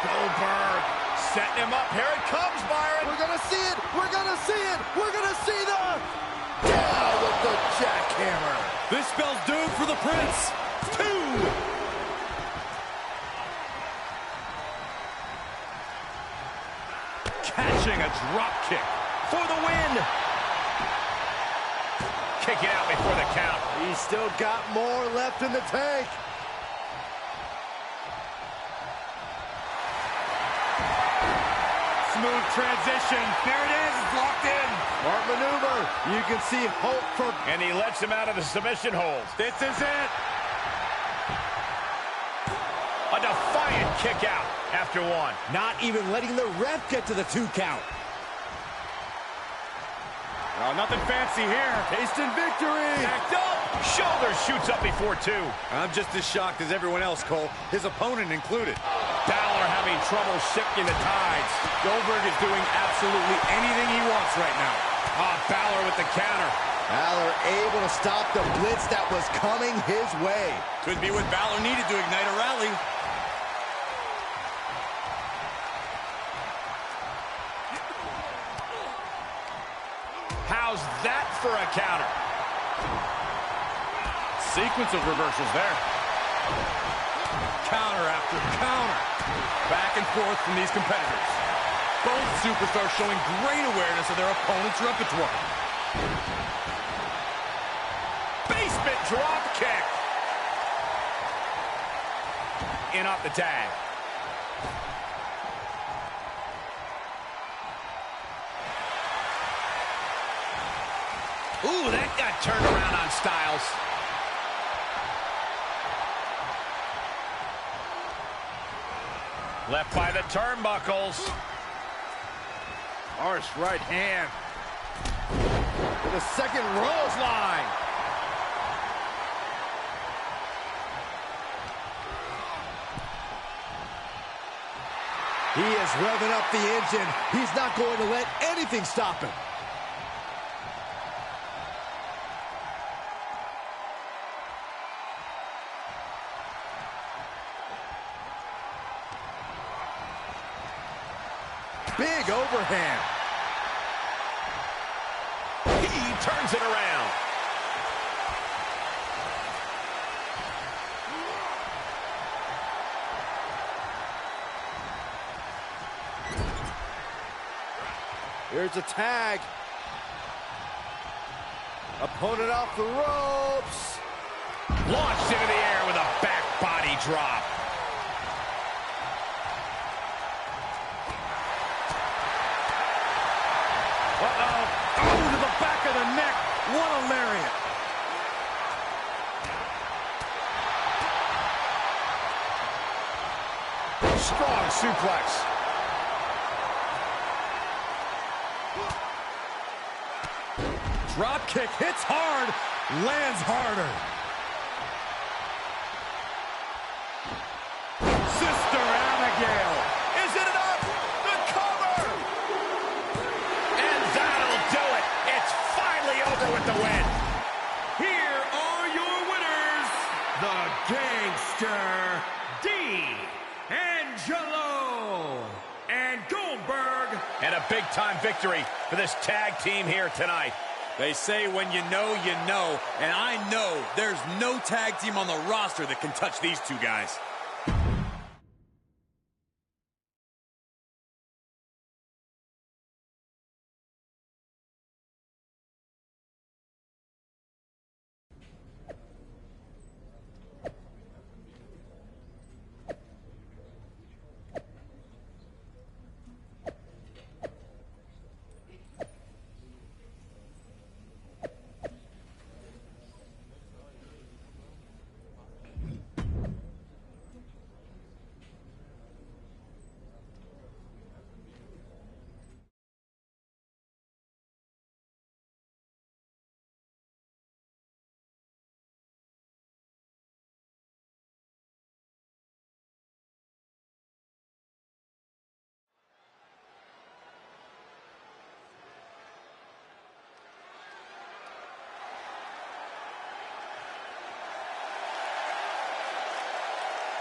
Goldberg setting him up. Here it comes, Byron. We're going to see it. We're going to see it. We're going to see the... Down with the jackhammer. This spells doom for the Prince. 2. landing a drop kick for the win. Kicking out before the count. He's still got more left in the tank. Smooth transition. There it is. It's locked in. Smart maneuver. You can see hope for... And he lets him out of the submission hold. This is it. A defiant kick out after one. Not even letting the ref get to the 2 count. Oh, nothing fancy here. Tasting victory. Backed up. Shoulder shoots up before 2. I'm just as shocked as everyone else, Cole. His opponent included. Balor having trouble shifting the tides. Goldberg is doing absolutely anything he wants right now. Balor with the counter. Balor able to stop the blitz that was coming his way. Could be what Balor needed to ignite a rally. How's that for a counter? Sequence of reversals there. Counter after counter. Back and forth from these competitors. Both superstars showing great awareness of their opponent's repertoire. Basement drop kick. In off the tag. Ooh, that got turned around on Styles. Left by the turnbuckles. Harsh right hand. To the second Rose line. He is revving up the engine. He's not going to let anything stop him. Big overhand. He turns it around. Here's a tag. Opponent off the ropes. Launched into the air with a back body drop. Uh-oh. Oh, to the back of the neck. What a lariat. Strong suplex. Drop kick hits hard, lands harder. Sister Abigail. Is it enough? The cover! And that'll do it. It's finally over with the win. Here are your winners, the Gangster, D'Angelo, and Goldberg. And a big-time victory for this tag team here tonight. They say when you know, and I know there's no tag team on the roster that can touch these two guys.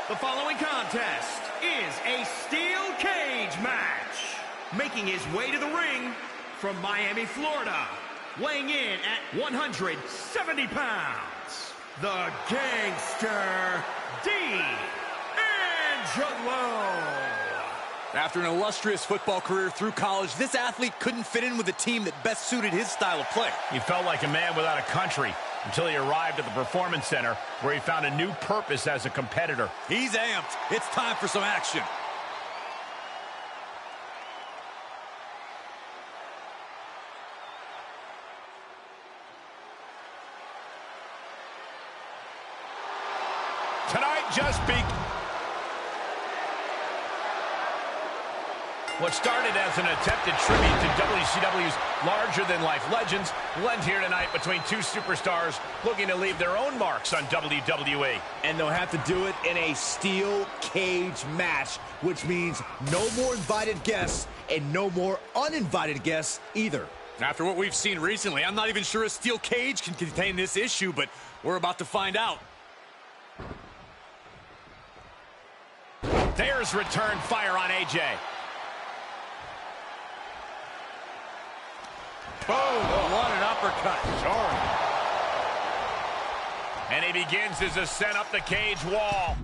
The following contest is a steel cage match. Making his way to the ring from Miami, Florida, weighing in at 170 pounds, the Gangster, D'Angelo. After an illustrious football career through college, this athlete couldn't fit in with a team that best suited his style of play. He felt like a man without a country until he arrived at the Performance Center, where he found a new purpose as a competitor. He's amped. It's time for some action. Tonight just beat. What started as an attempted tribute to WCW's larger-than-life legends blend here tonight between two superstars looking to leave their own marks on WWE. And they'll have to do it in a steel cage match, which means no more invited guests and no more uninvited guests either. After what we've seen recently, I'm not even sure a steel cage can contain this issue, but we're about to find out. There's return fire on AJ. Boom! What an uppercut. Sorry. And he begins his ascent up the cage wall.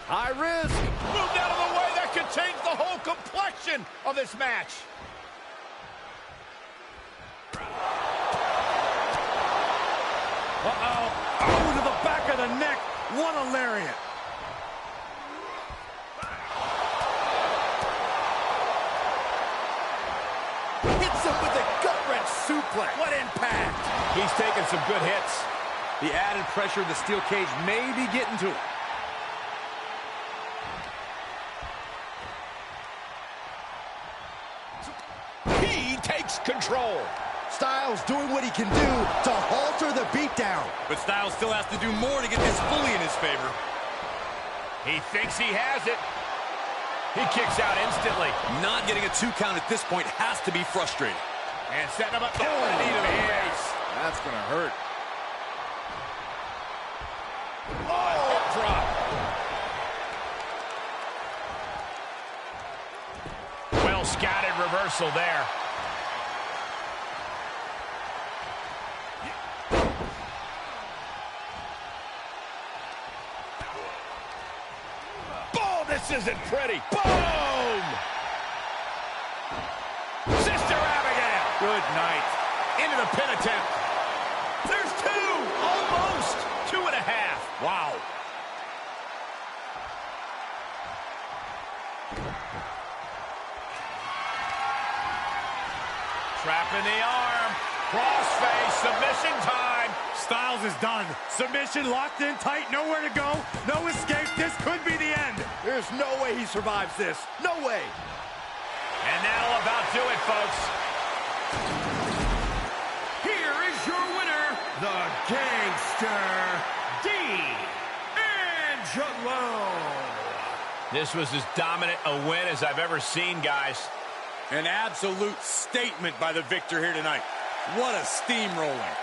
High risk. Moved out of the way. That could change the whole complexion of this match. Uh-oh. Oh, to the back of the neck. What a lariat. With a gut-wrench suplex. What impact! He's taking some good hits. The added pressure of the steel cage may be getting to him. He takes control. Styles doing what he can do to halter the beatdown. But Styles still has to do more to get this fully in his favor. He thinks he has it. He kicks out instantly. Not getting a 2 count at this point has to be frustrating. And setting him up. Oh, knee to the face. That's going to hurt. Oh, hip drop. Well scouted reversal there. This isn't pretty. Boom! Sister Abigail. Good night. Into the pin attempt. There's 2. Almost. 2.5. Wow. Trap in the arm. Crossface. Submission time. Styles is done. Submission locked in tight. Nowhere to go. No escape. This could be the end. There's no way he survives this. No way. And that'll about do it, folks. Here is your winner, the Gangster, D'Angelo. This was as dominant a win as I've ever seen, guys. An absolute statement by the victor here tonight. What a steamrolling.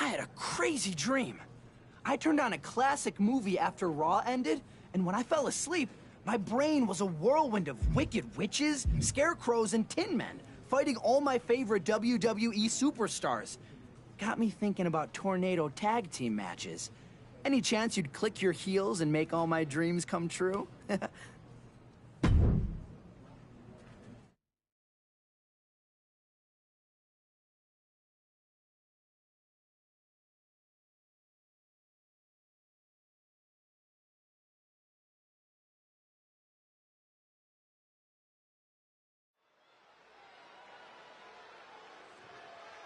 had a crazy dream. I turned on a classic movie after Raw ended, and when I fell asleep, my brain was a whirlwind of wicked witches, scarecrows, and tin men, fighting all my favorite WWE superstars. Got me thinking about tornado tag team matches. Any chance you'd click your heels and make all my dreams come true?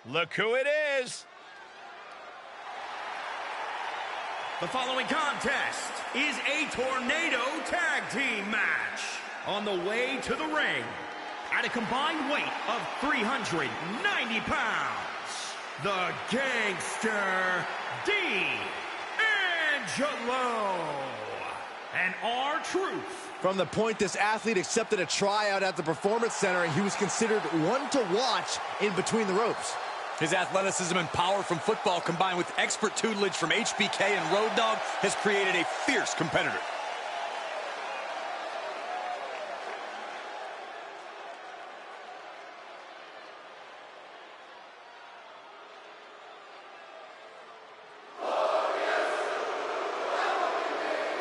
Look who it is. The following contest is a tornado tag team match. On the way to the ring, at a combined weight of 390 pounds, the Gangster D'Angelo and R-Truth. From the point this athlete accepted a tryout at the Performance Center, he was considered one to watch in between the ropes. His athleticism and power from football combined with expert tutelage from HBK and Road Dogg has created a fierce competitor.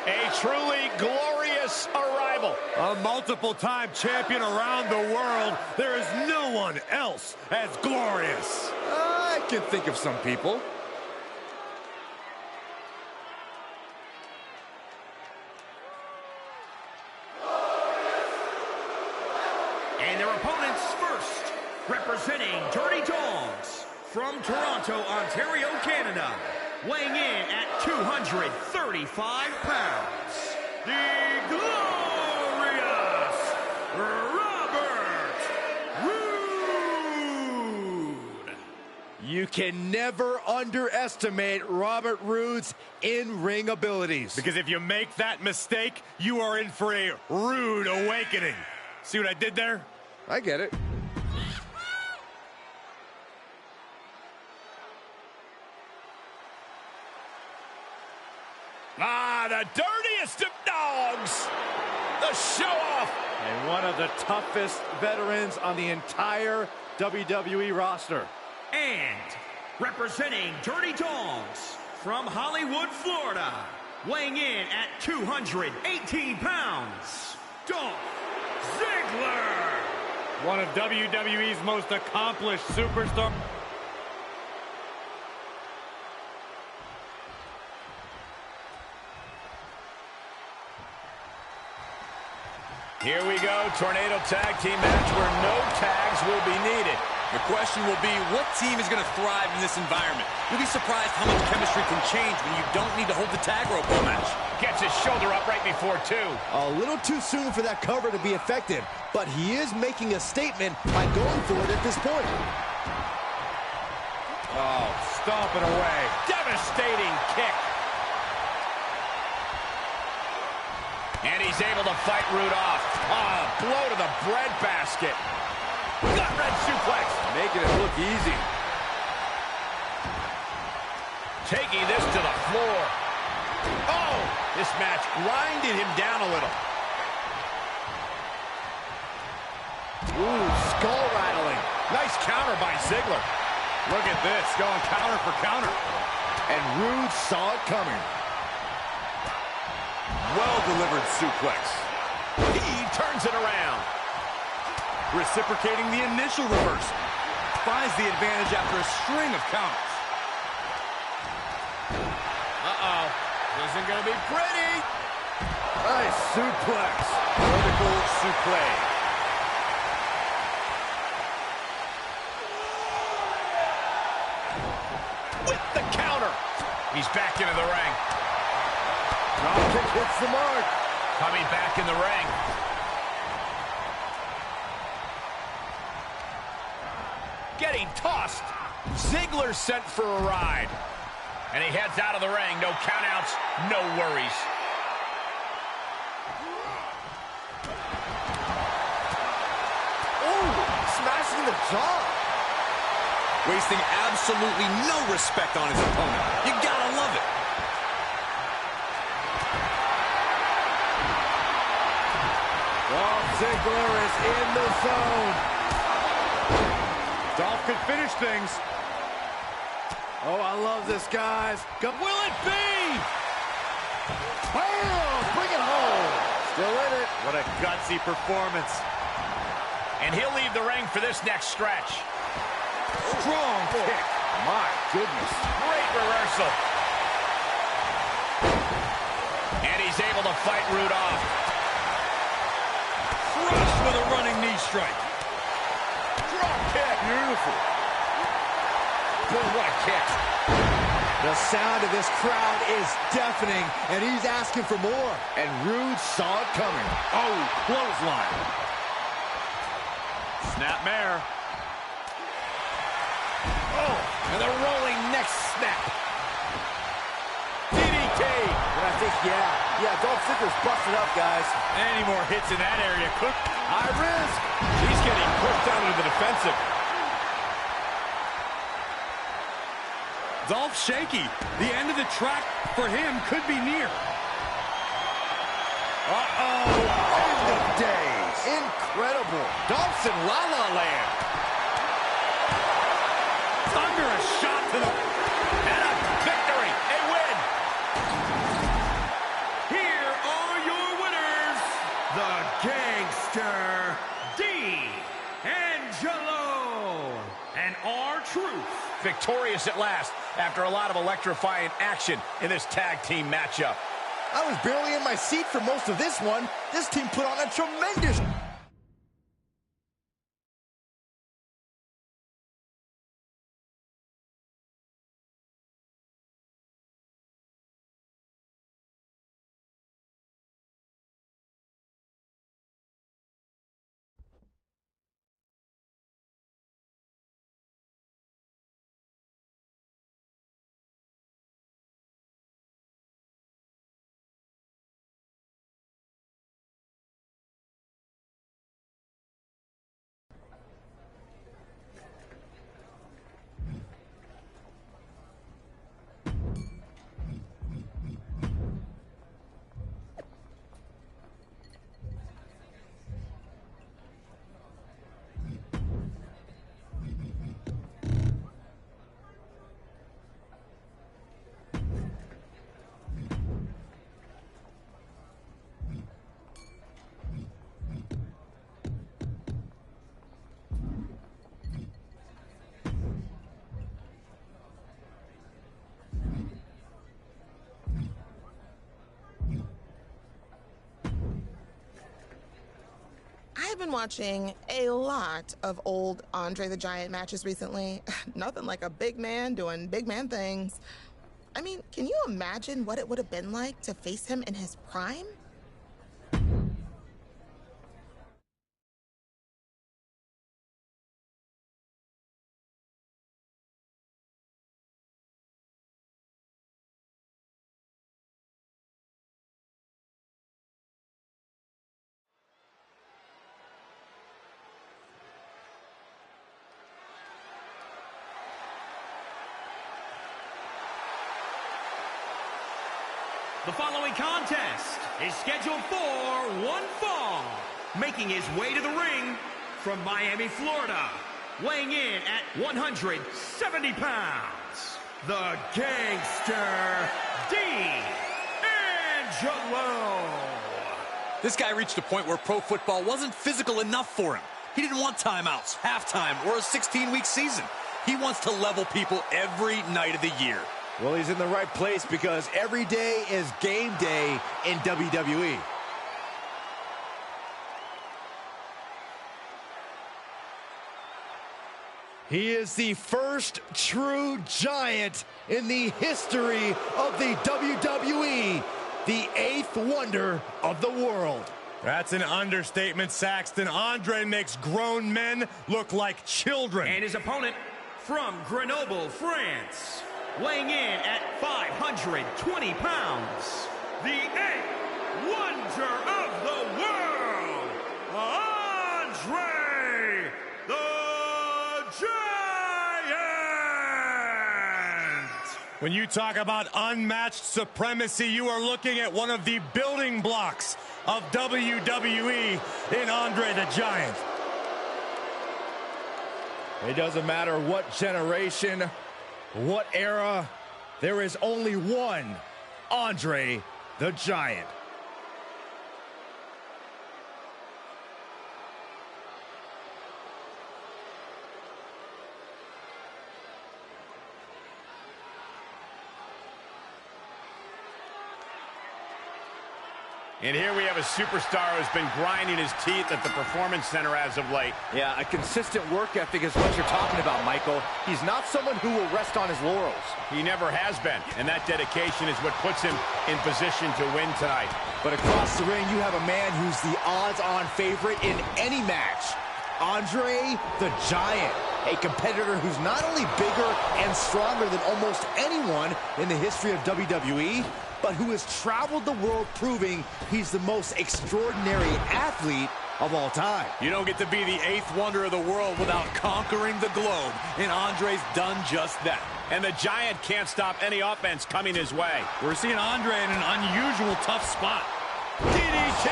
A truly glorious arrival. A multiple-time champion around the world. There is no one else as glorious. I can think of some people. And their opponents first, representing Dirty Dogs from Toronto, Ontario, Canada, weighing in at 235 pounds, the glorious Robert Roode. You can never underestimate Robert Roode's in-ring abilities. Because if you make that mistake, you are in for a rude awakening. See what I did there? I get it. Ah, the dirtiest of dogs. The show-off. And one of the toughest veterans on the entire WWE roster. And representing Dirty Dogs from Hollywood, Florida, weighing in at 218 pounds, Dolph Ziggler. One of WWE's most accomplished superstars. Here we go, tornado tag team match where no tags will be needed. The question will be, what team is going to thrive in this environment? You'll be surprised how much chemistry can change when you don't need to hold the tag rope all match. Gets his shoulder up right before two. A little too soon for that cover to be effective, but he is making a statement by going for it at this point. Oh, stomping away. Devastating kick. And he's able to fight Roode off. Oh, blow to the breadbasket. Gut-wrench suplex. Making it look easy. Taking this to the floor. Oh, this match grinded him down a little. Ooh, skull rattling. Nice counter by Ziggler. Look at this, going counter for counter. And Roode saw it coming. Well-delivered suplex. He turns it around. Reciprocating the initial reverse. Finds the advantage after a string of counters. Uh-oh. This isn't going to be pretty. Nice suplex. Vertical suplex. With the counter. He's back into the ring. Dropkick hits the mark. Coming back in the ring. Getting tossed. Ziggler sent for a ride. And he heads out of the ring. No countouts, no worries. Oh, smashing the jaw. wasting absolutely no respect on his opponent. You gotta love it. Dolph Ziggler is in the zone. Dolph could finish things. Oh, I love this, guys. Will it be? Oh, bring it home. Still in it. What a gutsy performance. And he'll leave the ring for this next stretch. Strong kick. My goodness. Great reversal. And he's able to fight Roode off. Crushed with a running knee strike. Drop kick. Beautiful. Boom, what a kick. The sound of this crowd is deafening, and he's asking for more. And Roode saw it coming. Oh, clothesline. Snapmare. Oh, and the rolling neck snap. DDT. And I think, yeah, Dolph Ziggler's busted up, guys. Any more hits in that area, Cook? High risk. He's getting pushed down into the defensive. Dolph shaky. The end of the track for him could be near. End of days. Incredible. Dolph's in La La Land. Thunder a shot to the... And a victory. A win. Here are your winners, the Gangster, D'Angelo, and R-Truth. Victorious at last after a lot of electrifying action in this tag team matchup. I was barely in my seat for most of this one. This team put on a tremendous... I've been watching a lot of old Andre the Giant matches recently. Nothing like a big man doing big man things. I mean, can you imagine what it would have been like to face him in his prime? The following contest is scheduled for one fall. Making his way to the ring from Miami, Florida, weighing in at 170 pounds, the Gangster, D'Angelo. This guy reached a point where pro football wasn't physical enough for him. He didn't want timeouts, halftime, or a 16-week season. He wants to level people every night of the year. Well, he's in the right place because every day is game day in WWE. He is the first true giant in the history of the WWE, the eighth wonder of the world. That's an understatement, Saxton. Andre makes grown men look like children. And his opponent from Grenoble, France, weighing in at 520 pounds, the eighth wonder of the world, Andre the Giant! When you talk about unmatched supremacy, you are looking at one of the building blocks of WWE in Andre the Giant. It doesn't matter what generation, what era, there is only one Andre the Giant. And here we have a superstar who's been grinding his teeth at the Performance Center as of late. Yeah, a consistent work ethic is what you're talking about, Michael. He's not someone who will rest on his laurels. He never has been, and that dedication is what puts him in position to win tonight. But across the ring, you have a man who's the odds-on favorite in any match. Andre the Giant, a competitor who's not only bigger and stronger than almost anyone in the history of WWE, but who has traveled the world proving he's the most extraordinary athlete of all time. You don't get to be the 8th wonder of the world without conquering the globe, and Andre's done just that. And the Giant can't stop any offense coming his way. We're seeing Andre in an unusual tough spot. DDT!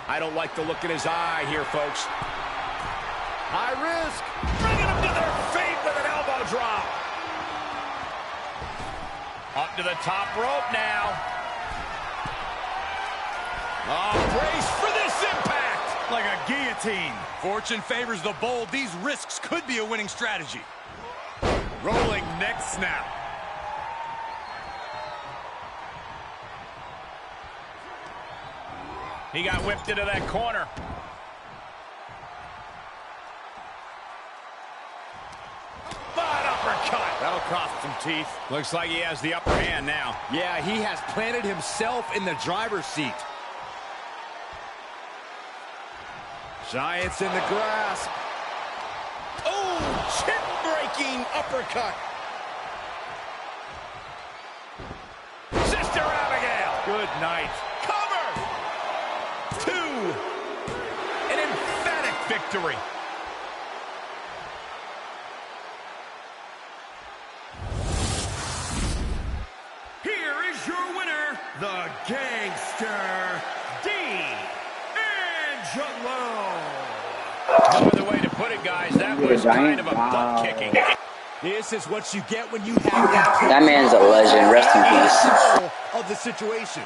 I don't like the look in his eye here, folks. High risk. Bringing him to their feet with an elbow drop. Up to the top rope now. Oh, brace for this impact! Like a guillotine. Fortune favors the bold. These risks could be a winning strategy. Rolling neck snap. He got whipped into that corner. That'll cost some teeth. Looks like he has the upper hand now. Yeah, he has planted himself in the driver's seat. Giant's in the grasp. Oh, chin-breaking uppercut. Sister Abigail. Good night. Cover. 2. An emphatic victory. The Gangster, D'Angelo. No other way to put it, guys. That was kind of a butt kicking. This is what you get when you have that man's a legend. Rest in peace. Of the situation.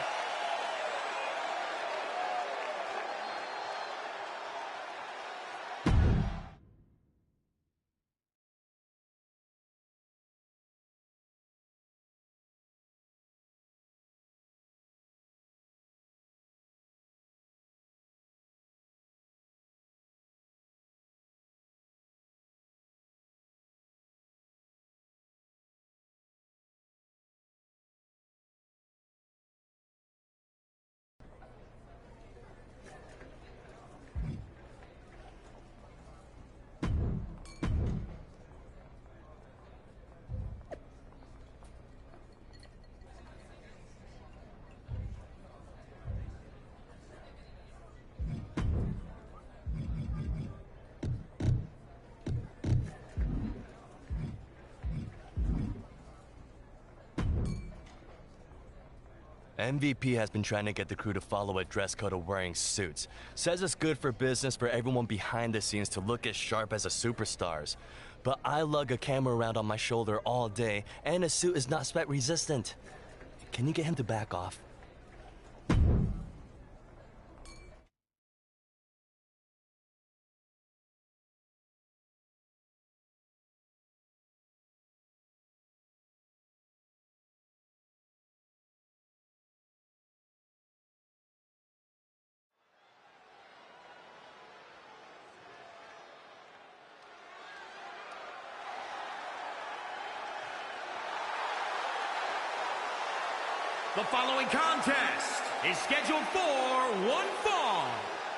MVP has been trying to get the crew to follow a dress code of wearing suits. Says it's good for business for everyone behind the scenes to look as sharp as the superstars. But I lug a camera around on my shoulder all day, and a suit is not sweat resistant. Can you get him to back off? The following contest is scheduled for one fall.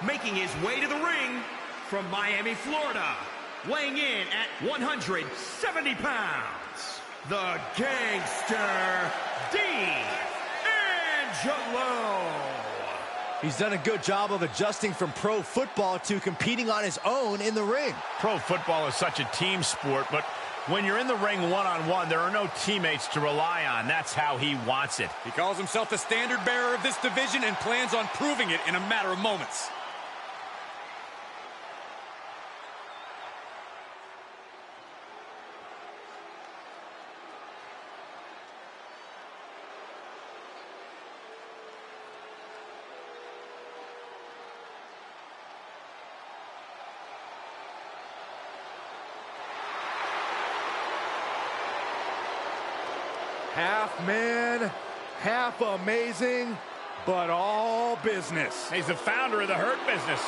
Making his way to the ring from Miami, Florida, weighing in at 170 pounds, the Gangster, D'Angelo. He's done a good job of adjusting from pro football to competing on his own in the ring. Pro football is such a team sport, but When you're in the ring one-on-one, there are no teammates to rely on. That's how he wants it. He calls himself the standard bearer of this division and plans on proving it in a matter of moments. Half man, half amazing, but all business. He's the founder of the Hurt Business.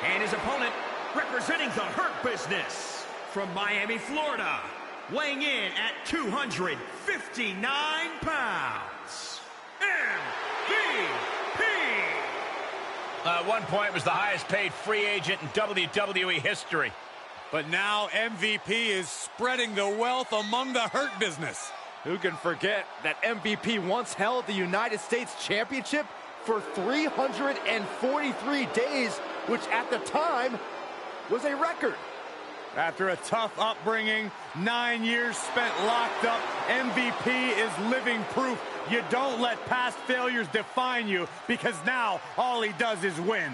And his opponent, representing the Hurt Business, from Miami, Florida, weighing in at 259 pounds, MVP! At one point was the highest paid free agent in WWE history. But now MVP is spreading the wealth among the Hurt Business. Who can forget that MVP once held the United States Championship for 343 days, which at the time was a record. After a tough upbringing, 9 years spent locked up, MVP is living proof you don't let past failures define you, because now all he does is win.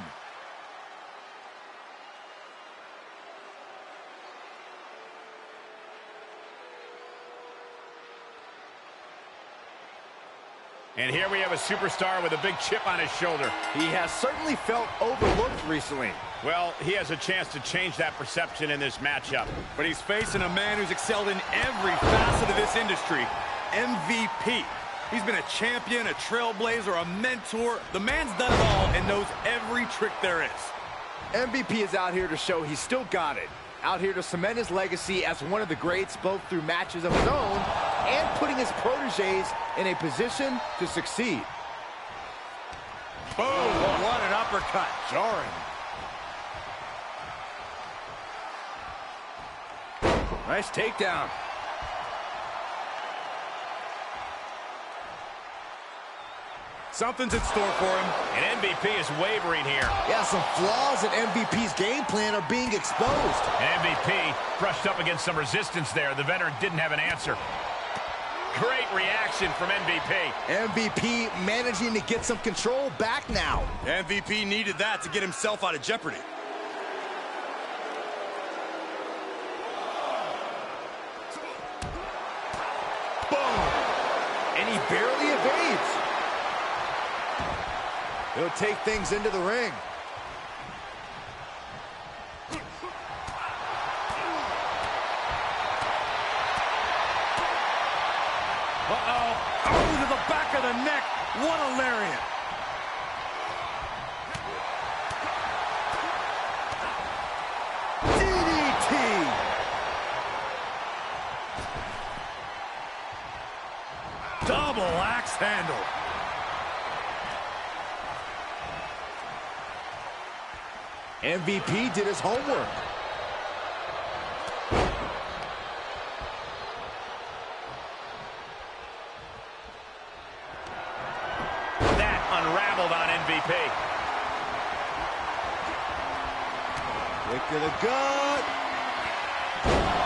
And here we have a superstar with a big chip on his shoulder. He has certainly felt overlooked recently. Well, he has a chance to change that perception in this matchup. But he's facing a man who's excelled in every facet of this industry. MVP. He's been a champion, a trailblazer, a mentor. The man's done it all and knows every trick there is. MVP is out here to show he's still got it. Out here to cement his legacy as one of the greats, both through matches of his own and putting his proteges in a position to succeed. Boom! What an uppercut. Jarring. Nice takedown. Something's in store for him. And MVP is wavering here. Yeah, some flaws in MVP's game plan are being exposed. And MVP brushed up against some resistance there. The veteran didn't have an answer. Great reaction from MVP. MVP managing to get some control back now. MVP needed that to get himself out of jeopardy. Boom! And he barely evades. He'll take things into the ring. Uh-oh. Oh, to the back of the neck. What a lariat. DDT. Double axe handle. MVP did his homework. That unraveled on MVP. Kick to the gut.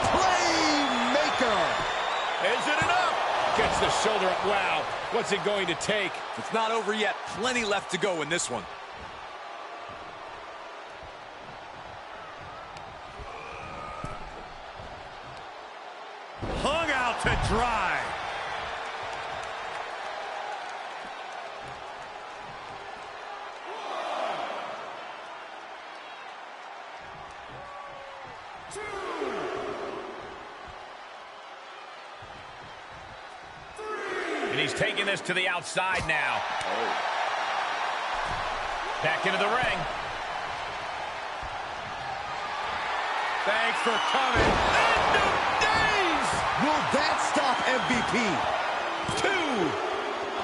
Playmaker. Is it enough? Gets the shoulder up. Wow. What's it going to take? It's not over yet. Plenty left to go in this one. Hung out to dry. And he's taking this to the outside now. Back into the ring. Thanks for coming. End of days! Will that stop MVP? 2.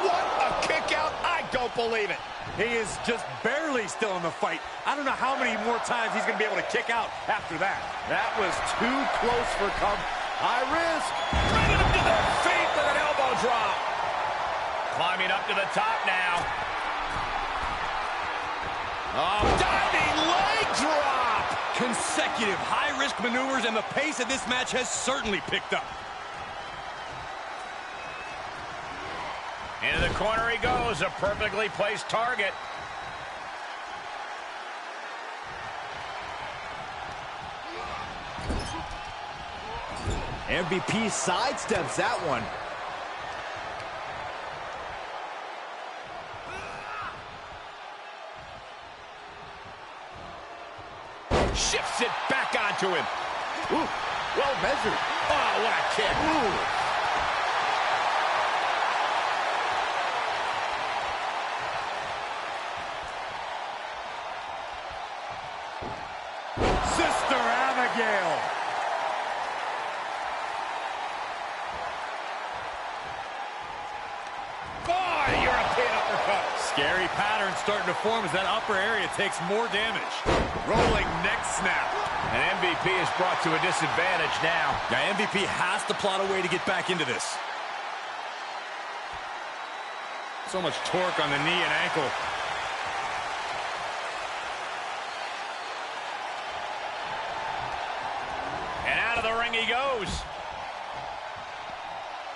What a kick out. I don't believe it. He is just barely still in the fight. I don't know how many more times he's going to be able to kick out after that. That was too close for high risk. Bringing him to the feet with an elbow drop. Climbing up to the top now. Oh, diving leg drop. Consecutive high-risk high-risk maneuvers, and the pace of this match has certainly picked up. Into the corner he goes, a perfectly placed target. MVP sidesteps that one. Shifts it back onto him. Ooh, well measured. Oh, what a kick. Ooh. Sister Abigail. Boy, European uppercut. Scary pattern starting to form as that upper area takes more damage. Rolling neck snap. And MVP is brought to a disadvantage now. Yeah, MVP has to plot a way to get back into this. So much torque on the knee and ankle. And out of the ring he goes.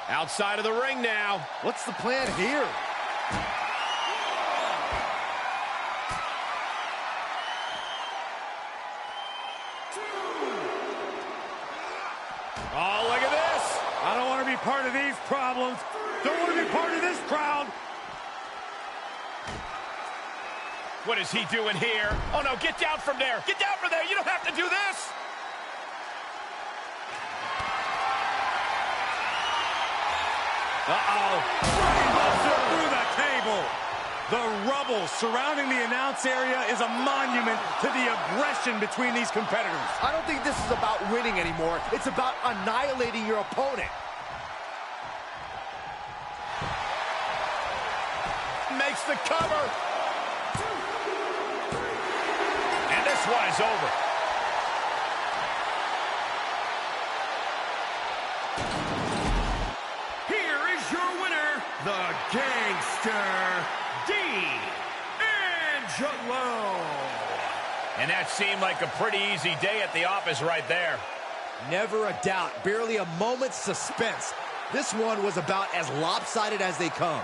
Outside of the ring now. What's the plan here? Oh, look at this. I don't want to be part of these problems. Don't want to be part of this crowd. What is he doing here? Oh, no, get down from there. Get down from there. You don't have to do this. Uh-oh. Brainbuster through the table. The rubble surrounding the announce area is a monument to the aggression between these competitors. I don't think this is about winning anymore. It's about annihilating your opponent. Makes the cover. And this one is over. Here is your winner, the Gangster, D'Angelo. And that seemed like a pretty easy day at the office right there. Never a doubt, barely a moment's suspense. This one was about as lopsided as they come.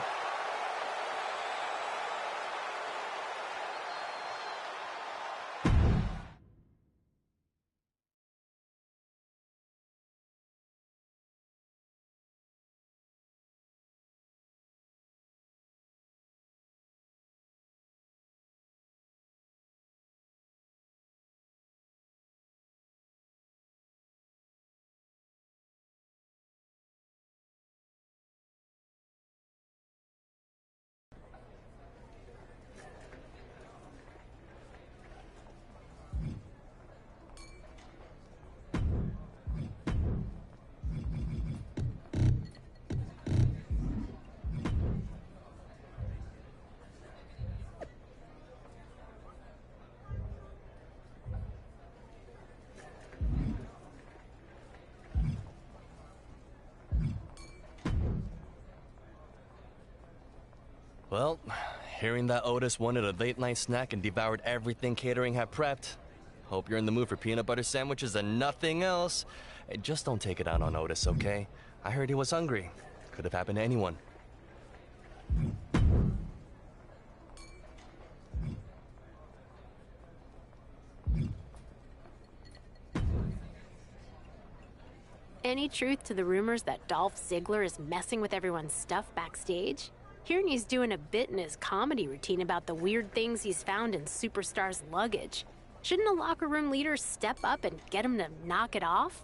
Well, hearing that Otis wanted a late-night snack and devoured everything catering had prepped. Hope you're in the mood for peanut butter sandwiches and nothing else. Hey, just don't take it out on Otis, okay? I heard he was hungry. Could have happened to anyone. Any truth to the rumors that Dolph Ziggler is messing with everyone's stuff backstage? Hearing he's doing a bit in his comedy routine about the weird things he's found in superstars' luggage. Shouldn't a locker room leader step up and get him to knock it off?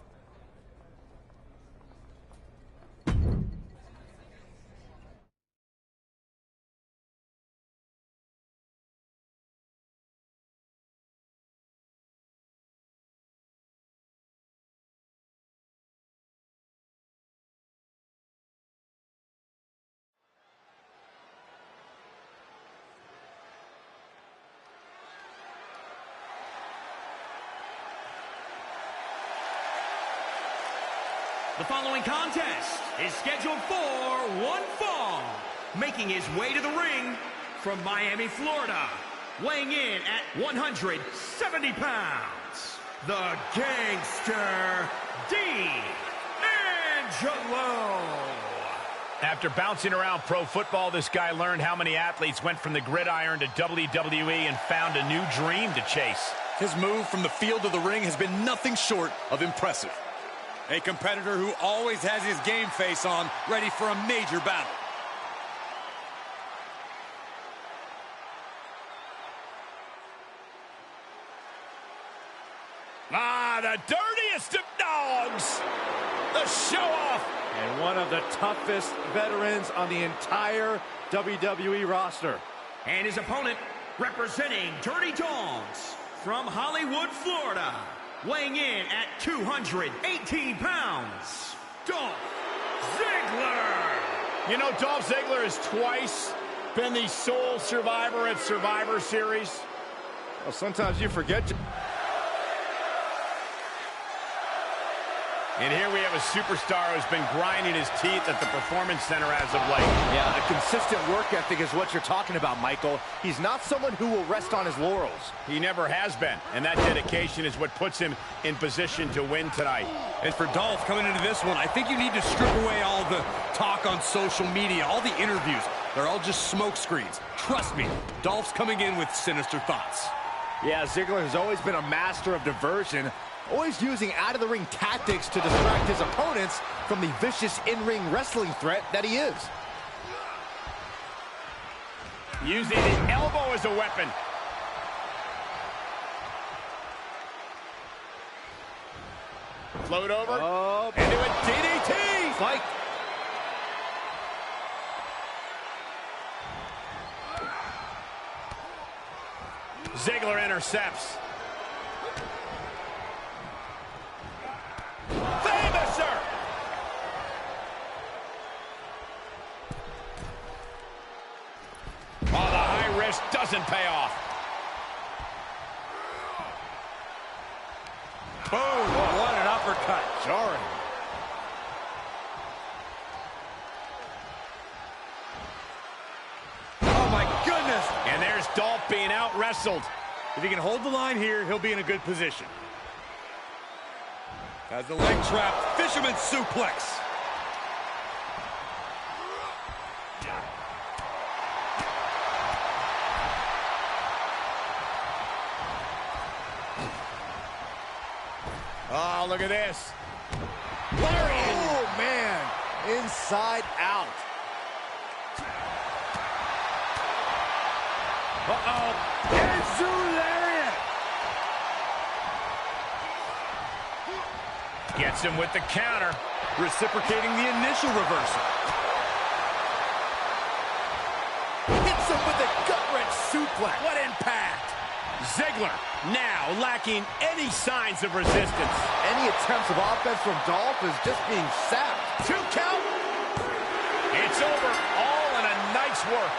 The following contest is scheduled for one fall. Making his way to the ring from Miami, Florida. Weighing in at 170 pounds. the Gangster, D'Angelo. After bouncing around pro football, this guy learned how many athletes went from the gridiron to WWE and found a new dream to chase. His move from the field to the ring has been nothing short of impressive. A competitor who always has his game face on, ready for a major battle. Ah, the dirtiest of dogs. The show-off. And one of the toughest veterans on the entire WWE roster. And his opponent, representing Dirty Dogs, from Hollywood, Florida, weighing in at 218 pounds, Dolph Ziggler. You know, Dolph Ziggler has twice been the sole survivor at Survivor Series. Well, sometimes you forget to... And here we have a superstar who's been grinding his teeth at the Performance Center as of late. Yeah, the consistent work ethic is what you're talking about, Michael. He's not someone who will rest on his laurels. He never has been, and that dedication is what puts him in position to win tonight. And for Dolph coming into this one, I think you need to strip away all the talk on social media, all the interviews. They're all just smoke screens. Trust me, Dolph's coming in with sinister thoughts. Yeah, Ziggler has always been a master of diversion, always using out-of-the-ring tactics to distract his opponents from the vicious in-ring wrestling threat that he is. Using the elbow as a weapon. Float over into a DDT. Fight. Ziggler intercepts. Famouser! Oh, the high risk doesn't pay off. Boom! What an uppercut. Jarring. Oh, my goodness! And there's Dolph being out-wrestled. If he can hold the line here, he'll be in a good position. As the leg trap, fisherman suplex. Oh, look at this. Oh, man. Inside out. Uh-oh. Enzu lariat. Gets him with the counter. Reciprocating the initial reversal. Hits him with a gut-wrench suplex. What impact. Ziggler now lacking any signs of resistance. Any attempts of offense from Dolph is just being sapped. 2 count. It's over. All in a night's work.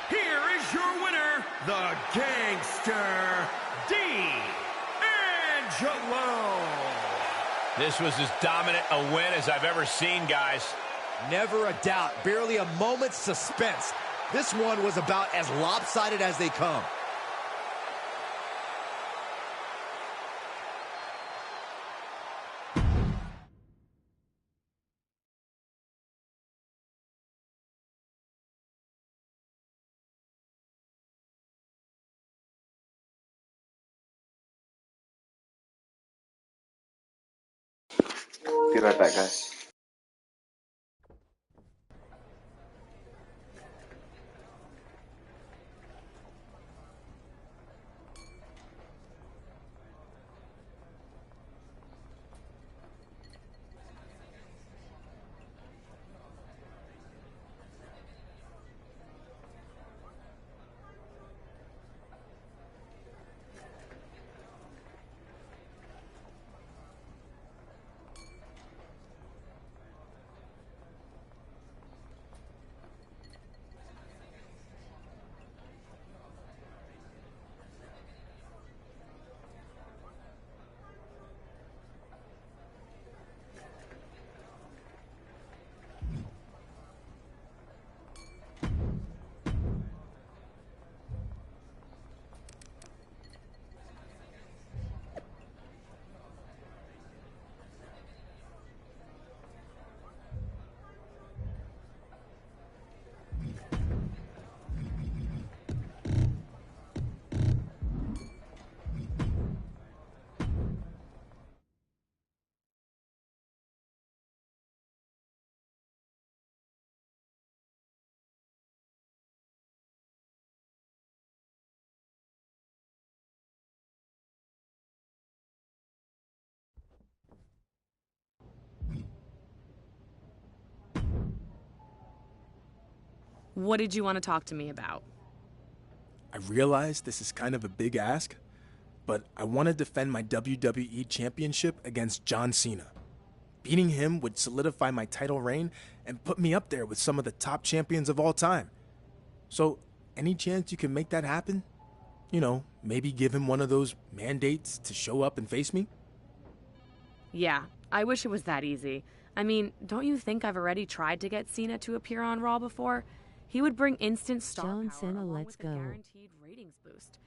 Here is your winner, the Gangster, D'Angelo. This was as dominant a win as I've ever seen, guys. Never a doubt, barely a moment's suspense. This one was about as lopsided as they come. Be right back, guys. What did you want to talk to me about? I realize this is kind of a big ask, but I want to defend my WWE Championship against John Cena. Beating him would solidify my title reign and put me up there with some of the top champions of all time. So, any chance you can make that happen? You know, maybe give him one of those mandates to show up and face me? Yeah, I wish it was that easy. I mean, don't you think I've already tried to get Cena to appear on Raw before? He would bring instant star John power Cena, along let's with a go. guaranteed ratings boost.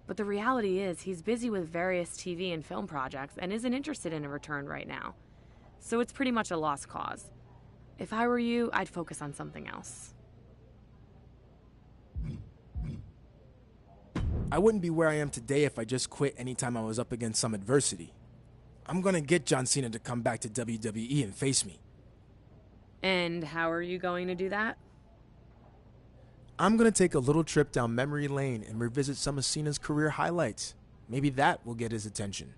But the reality is he's busy with various TV and film projects and isn't interested in a return right now. So it's pretty much a lost cause. If I were you, I'd focus on something else. I wouldn't be where I am today if I just quit anytime I was up against some adversity. I'm gonna get John Cena to come back to WWE and face me. And how are you going to do that? I'm gonna take a little trip down memory lane and revisit some of Cena's career highlights. Maybe that will get his attention.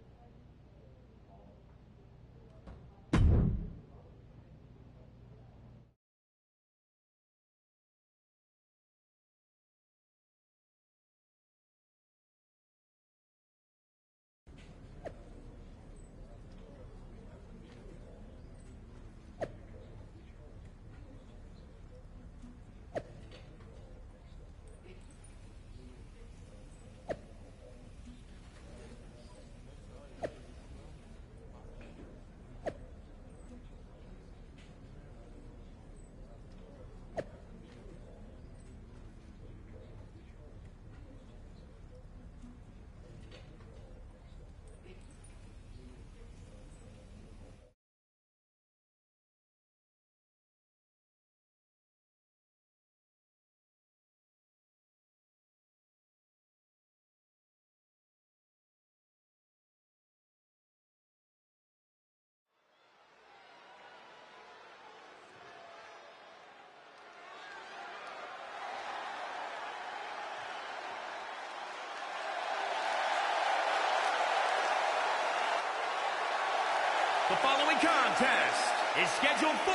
The following contest is scheduled for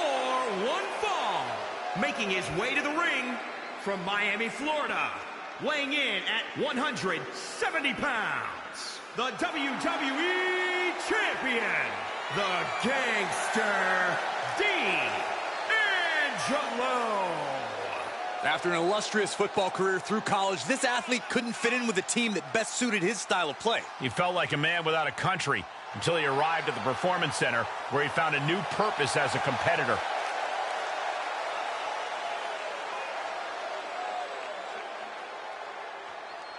one fall. Making his way to the ring from Miami, Florida, weighing in at 170 pounds, the WWE Champion, the Gangster, D'Angelo. After an illustrious football career through college, this athlete couldn't fit in with a team that best suited his style of play. He felt like a man without a country until he arrived at the Performance Center, where he found a new purpose as a competitor.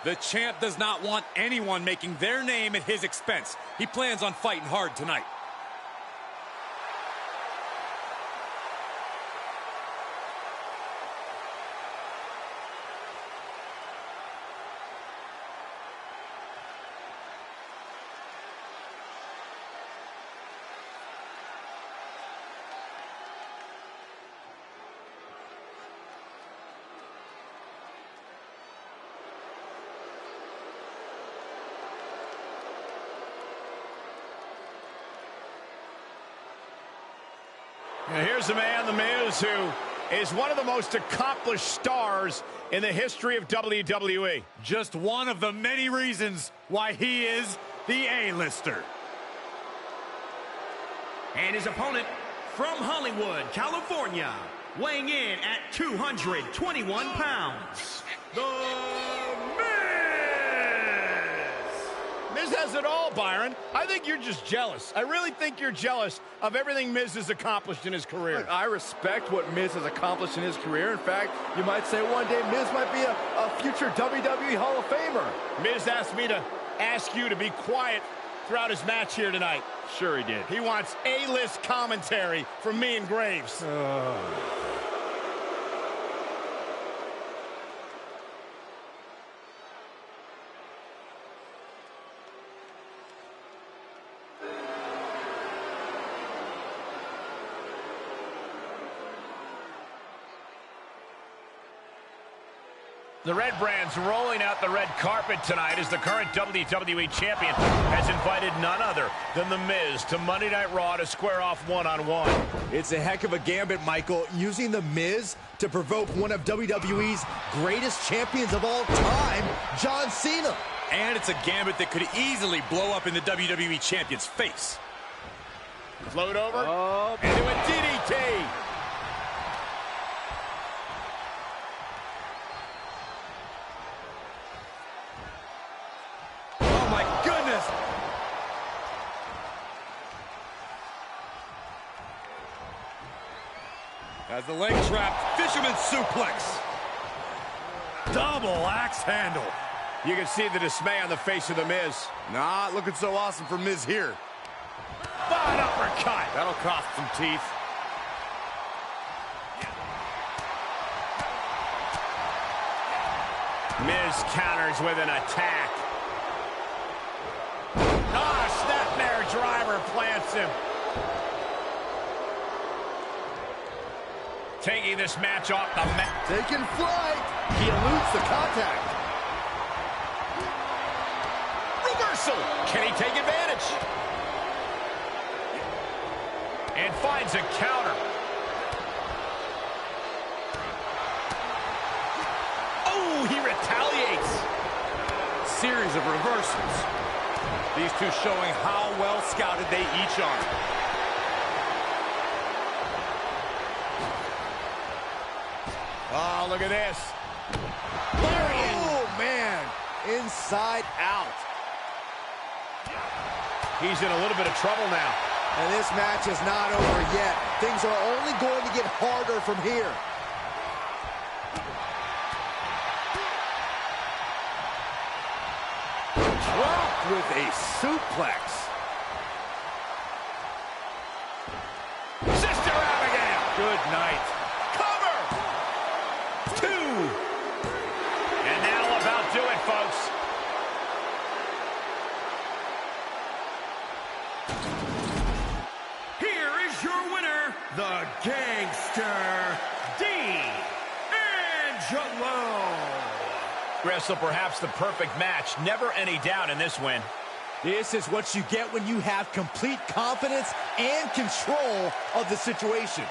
The champ does not want anyone making their name at his expense. He plans on fighting hard tonight. And here's a man, The Miz, who is one of the most accomplished stars in the history of WWE. Just one of the many reasons why he is the A-lister. And his opponent from Hollywood, California, weighing in at 221 pounds, The Miz has it all, Byron. I think you're just jealous. I really think you're jealous of everything Miz has accomplished in his career. Look, I respect what Miz has accomplished in his career. In fact, you might say one day Miz might be a future WWE Hall of Famer. Miz asked me to ask you to be quiet throughout his match here tonight. Sure he did. He wants A-list commentary from me and Graves. The Red Brand's rolling out the red carpet tonight as the current WWE Champion has invited none other than The Miz to Monday Night Raw to square off one-on-one. It's a heck of a gambit, Michael, using The Miz to provoke one of WWE's greatest champions of all time, John Cena. And it's a gambit that could easily blow up in the WWE Champion's face. Float over into a DDT. Oh my goodness! As the leg trap, fisherman suplex. Double axe handle. You can see the dismay on the face of The Miz. Not looking so awesome for Miz here. An uppercut. That'll cost some teeth. Miz counters with an attack. Snapmare driver plants him. Taking this match off the mat. Taking flight. He eludes the contact. Reversal. Can he take advantage? And finds a counter. Oh, he retaliates. Series of reversals. These two showing how well scouted they each are. Oh, look at this. Oh, man. Inside out. He's in a little bit of trouble now. And this match is not over yet. Things are only going to get harder from here. Dropped with a suplex. Sister Abigail. Good night. Cover. 2. And that'll about do it, folks. Here is your winner, the Gangster, D'Angelo. Wrestle perhaps the perfect match. Never any doubt in this win. This is what you get when you have complete confidence and control of the situation.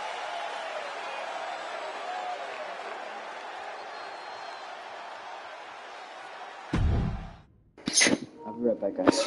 I'll be right back, guys.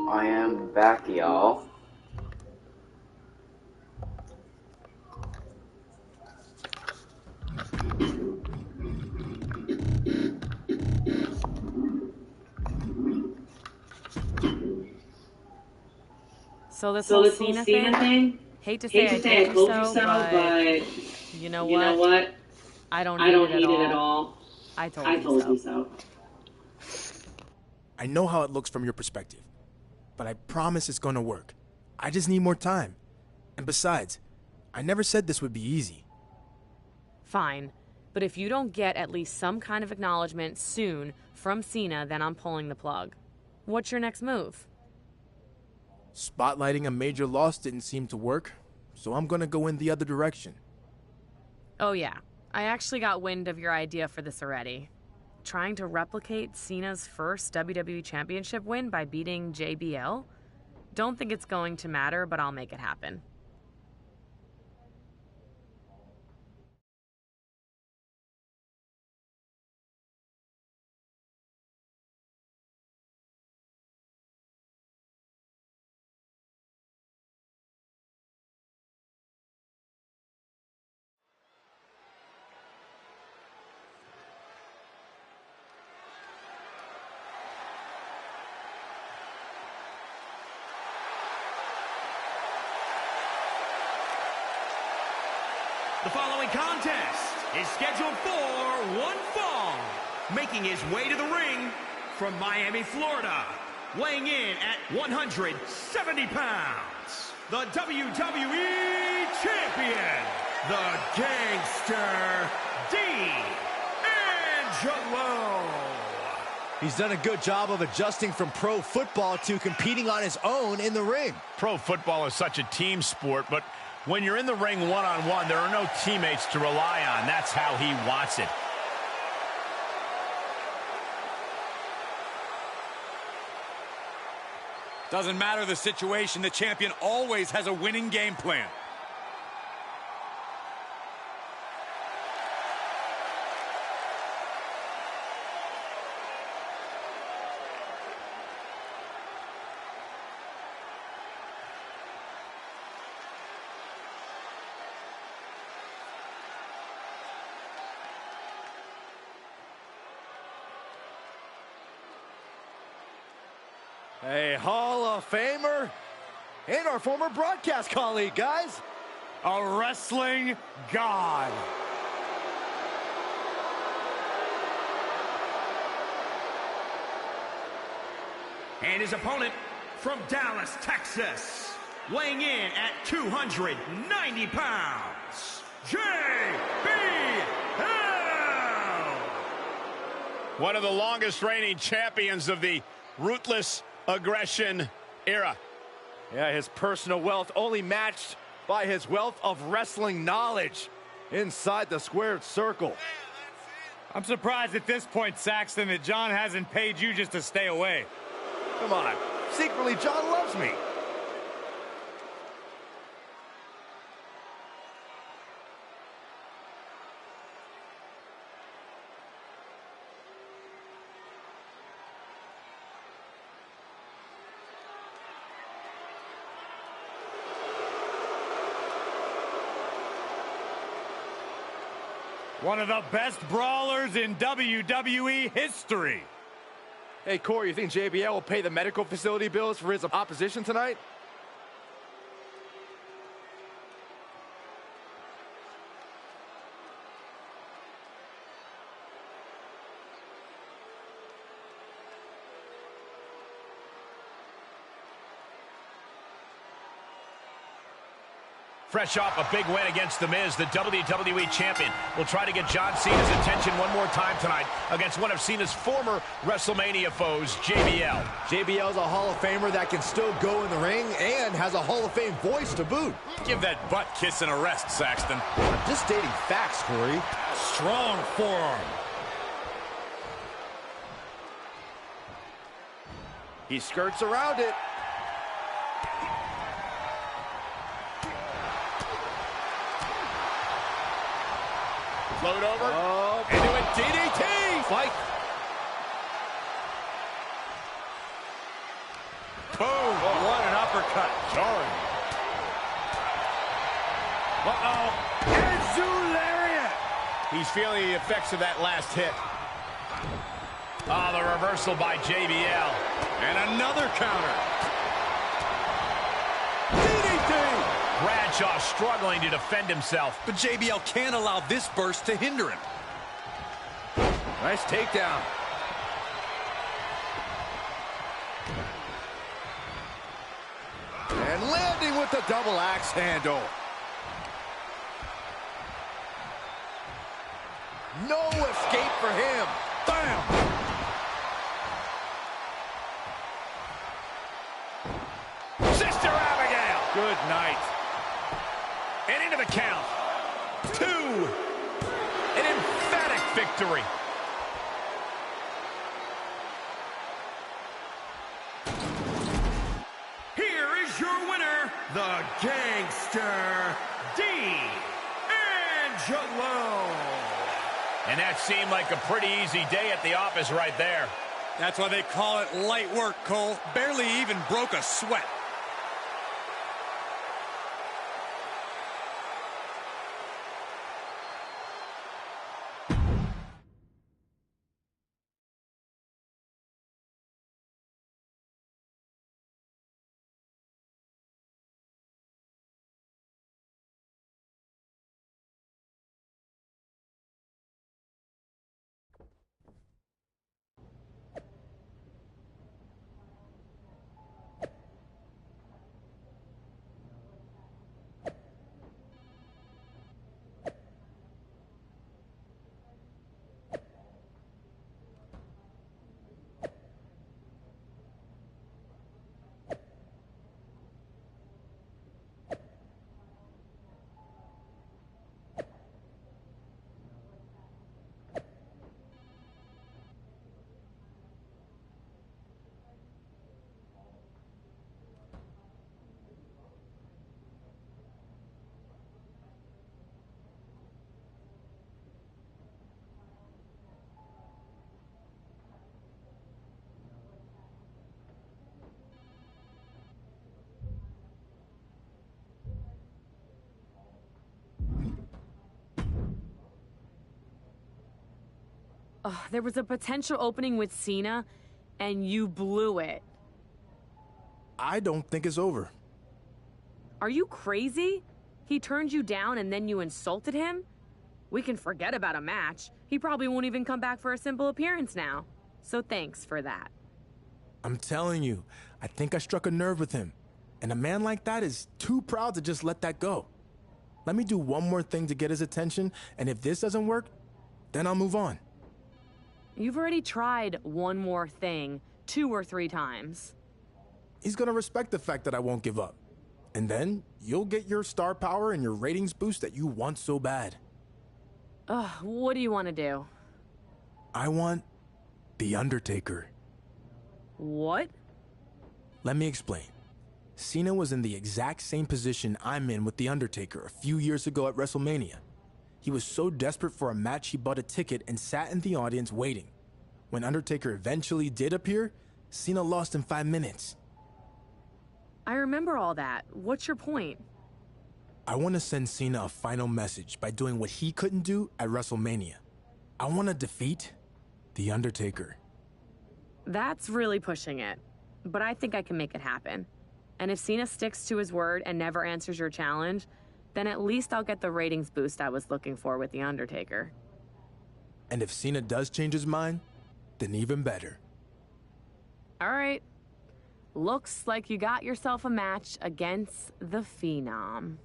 I am back, y'all. So this whole Cena thing, hate to say I told you so, but you know what? I don't hate it at all. I told you so. I know how it looks from your perspective, but I promise it's gonna work. I just need more time. And besides, I never said this would be easy. Fine, but if you don't get at least some kind of acknowledgement soon from Cena, then I'm pulling the plug. What's your next move? Spotlighting a major loss didn't seem to work, so I'm gonna go in the other direction. Oh yeah, I actually got wind of your idea for this already. Trying to replicate Cena's first WWE Championship win by beating JBL? Don't think it's going to matter, but I'll make it happen. The following contest is scheduled for one fall. Making his way to the ring from Miami, Florida, weighing in at 170 pounds, the WWE Champion, the Gangster, D'Angelo. He's done a good job of adjusting from pro football to competing on his own in the ring. Pro football is such a team sport, but when you're in the ring one-on-one, there are no teammates to rely on. That's how he wants it. Doesn't matter the situation, the champion always has a winning game plan. A Hall of Famer and our former broadcast colleague, guys. A wrestling god. And his opponent from Dallas, Texas, weighing in at 290 pounds, JBL. One of the longest reigning champions of the ruthless aggression era. Yeah, his personal wealth only matched by his wealth of wrestling knowledge inside the squared circle. I'm surprised at this point, Saxton, that John hasn't paid you just to stay away. Come on, secretly John loves me. One of the best brawlers in WWE history. Hey, Corey, you think JBL will pay the medical facility bills for his opposition tonight? Fresh off a big win against The Miz, the WWE Champion will try to get John Cena's attention one more time tonight against one of Cena's former WrestleMania foes, JBL. JBL's a Hall of Famer that can still go in the ring and has a Hall of Fame voice to boot. Give that butt kissing a rest, Saxton. I'm just stating facts, Corey. Strong forearm. He skirts around it. Float over. Oh, into a DDT. Fight. Boom! Oh, what an uppercut. Jarring. Uh-oh. Enzu lariat. He's feeling the effects of that last hit. Oh, the reversal by JBL. And another counter. DDT! Bradshaw struggling to defend himself. But JBL can't allow this burst to hinder him. Nice takedown. And landing with the double axe handle. No escape for him. Bam! Sister Abigail! Good night. And into the count. 2. An emphatic victory. Here is your winner, the Gangster, D'Angelo. And that seemed like a pretty easy day at the office right there. That's why they call it light work, Cole. Barely even broke a sweat. Oh, there was a potential opening with Cena, and you blew it. I don't think it's over. Are you crazy? He turned you down and then you insulted him? We can forget about a match. He probably won't even come back for a simple appearance now. So thanks for that. I'm telling you, I think I struck a nerve with him. And a man like that is too proud to just let that go. Let me do one more thing to get his attention, and if this doesn't work, then I'll move on. You've already tried one more thing 2 or 3 times. He's gonna respect the fact that I won't give up. And then you'll get your star power and your ratings boost that you want so bad. Ugh, what do you want to do? I want The Undertaker. What? Let me explain. Cena was in the exact same position I'm in with The Undertaker a few years ago at WrestleMania. He was so desperate for a match he bought a ticket and sat in the audience waiting. When Undertaker eventually did appear, Cena lost in 5 minutes. I remember all that. What's your point? I want to send Cena a final message by doing what he couldn't do at WrestleMania. I want to defeat The Undertaker. That's really pushing it. But I think I can make it happen. And if Cena sticks to his word and never answers your challenge, then at least I'll get the ratings boost I was looking for with The Undertaker. And if Cena does change his mind, then even better. All right. Looks like you got yourself a match against the Phenom.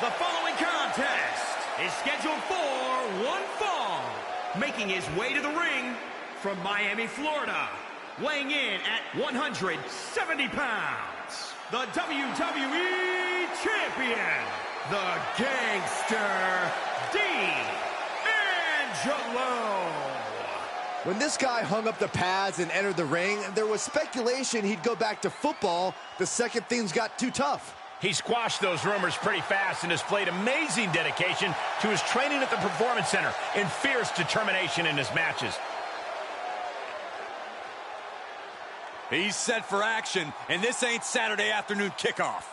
The following contest is scheduled for one fall. Making his way to the ring from Miami, Florida, weighing in at 170 pounds, the WWE Champion, the Gangster, D'Angelo. When this guy hung up the pads and entered the ring, there was speculation he'd go back to football the second things got too tough. He squashed those rumors pretty fast and displayed amazing dedication to his training at the Performance Center and fierce determination in his matches. He's set for action, and this ain't Saturday afternoon kickoff.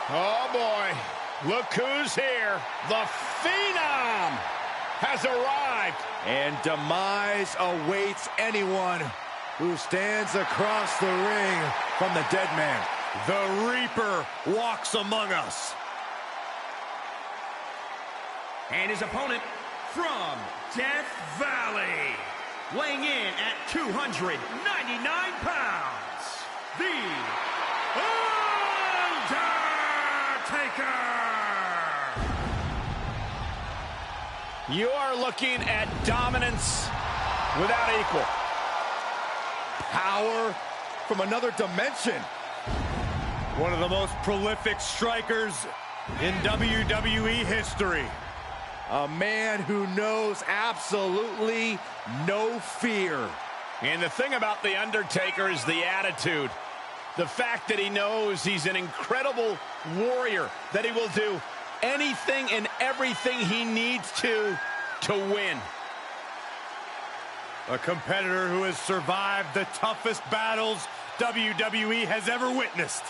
Oh, boy. Look who's here. The Phenom has arrived. And demise awaits anyone who stands across the ring from the dead man. The Reaper walks among us. And his opponent from Death Valley, weighing in at 299 pounds, the Undertaker! You are looking at dominance without equal. Power from another dimension. One of the most prolific strikers in WWE history. A man who knows absolutely no fear. And the thing about The Undertaker is the attitude. The fact that he knows he's an incredible warrior, that he will do anything and everything he needs to win. A competitor who has survived the toughest battles WWE has ever witnessed.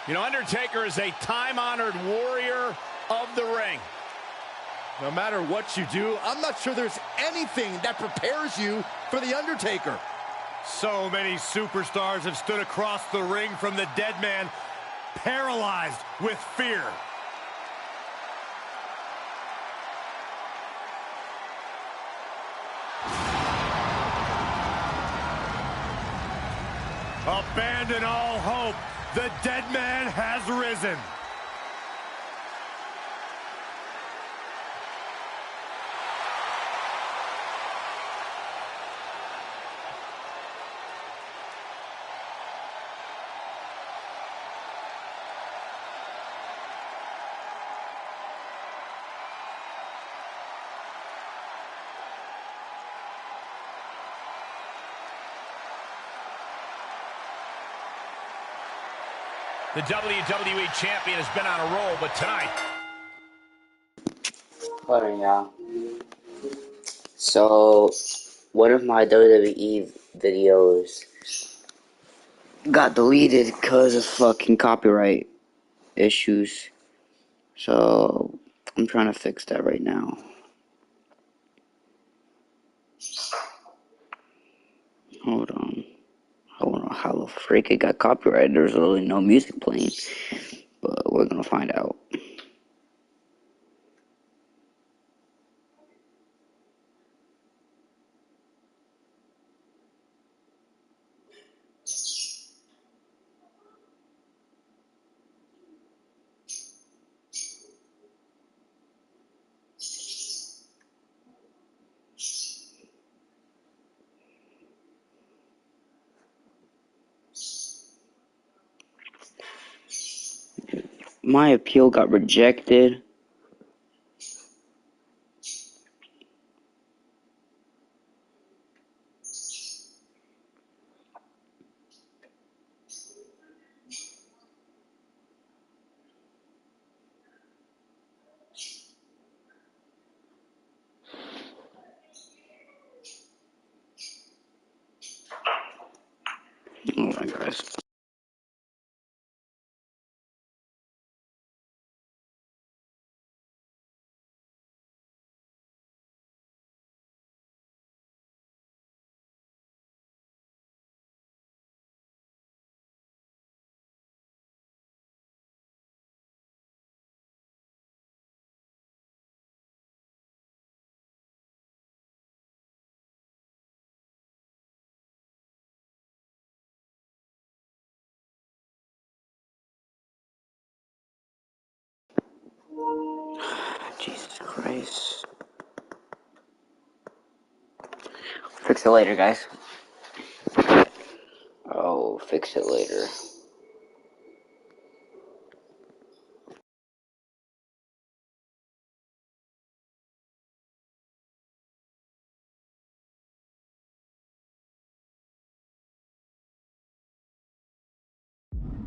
You know, Undertaker is a time-honored warrior of the ring. No matter what you do, I'm not sure there's anything that prepares you for The Undertaker. So many superstars have stood across the ring from the dead man, paralyzed with fear. Abandon all hope. The dead man has risen. The WWE Champion has been on a roll, but tonight... Hold on, y'all. So, one of my WWE videos got deleted because of fucking copyright issues. So, I'm trying to fix that right now. Hold on. I don't know how the freak it got copyrighted. There's really no music playing. But we're gonna find out. My appeal got rejected. Oh my gosh. Jesus Christ. Fix it later, guys. Oh, fix it later.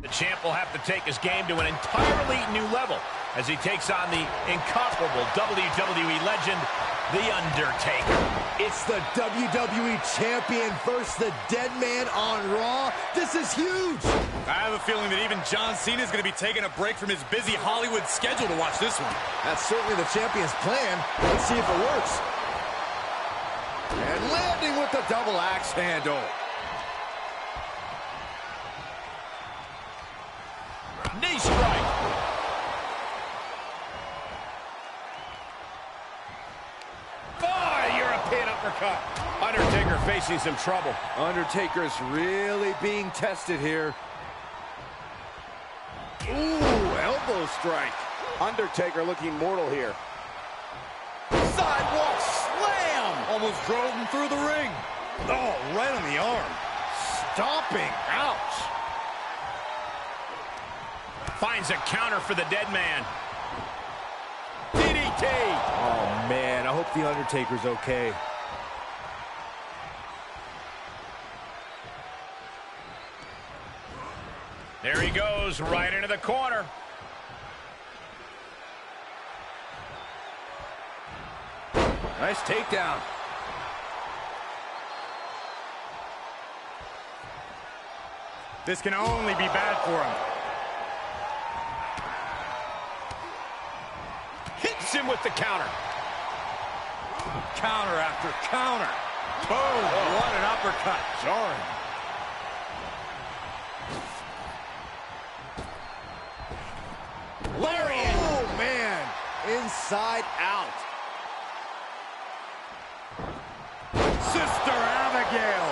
The champ will have to take his game to an entirely new level as he takes on the incomparable WWE legend, The Undertaker. It's the WWE Champion versus the Dead Man on Raw. This is huge. I have a feeling that even John Cena is going to be taking a break from his busy Hollywood schedule to watch this one. That's certainly the Champion's plan. Let's see if it works. And landing with the double axe handle. Knee strike. Oh, European uppercut. Undertaker facing some trouble. Undertaker's really being tested here. Ooh, elbow strike. Undertaker looking mortal here. Sidewalk slam! Almost drove him through the ring. Oh, right on the arm. Stomping. Ouch. Finds a counter for the dead man. DDT. Oh, man, I hope The Undertaker's okay. There he goes, right into the corner. Nice takedown. This can only be bad for him. Hits him with the counter. Counter after counter. Boom, what an uppercut. Jarring. Lariat. Oh, man. Inside out. Sister Abigail.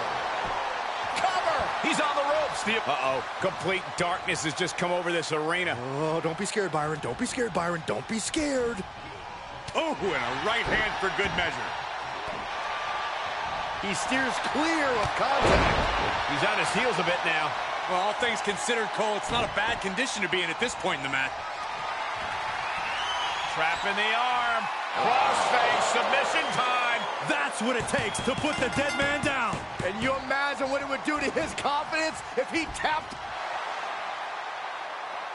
Cover. He's on the ropes. Uh-oh. Complete darkness has just come over this arena. Oh, don't be scared, Byron. Don't be scared, Byron. Don't be scared. Oh, and a right hand for good measure. He steers clear of contact. He's on his heels a bit now. Well, all things considered, Cole, it's not a bad condition to be in at this point in the match. Trap in the arm. Crossface. Submission time. That's what it takes to put the dead man down. And you imagine what it would do to his confidence if he tapped.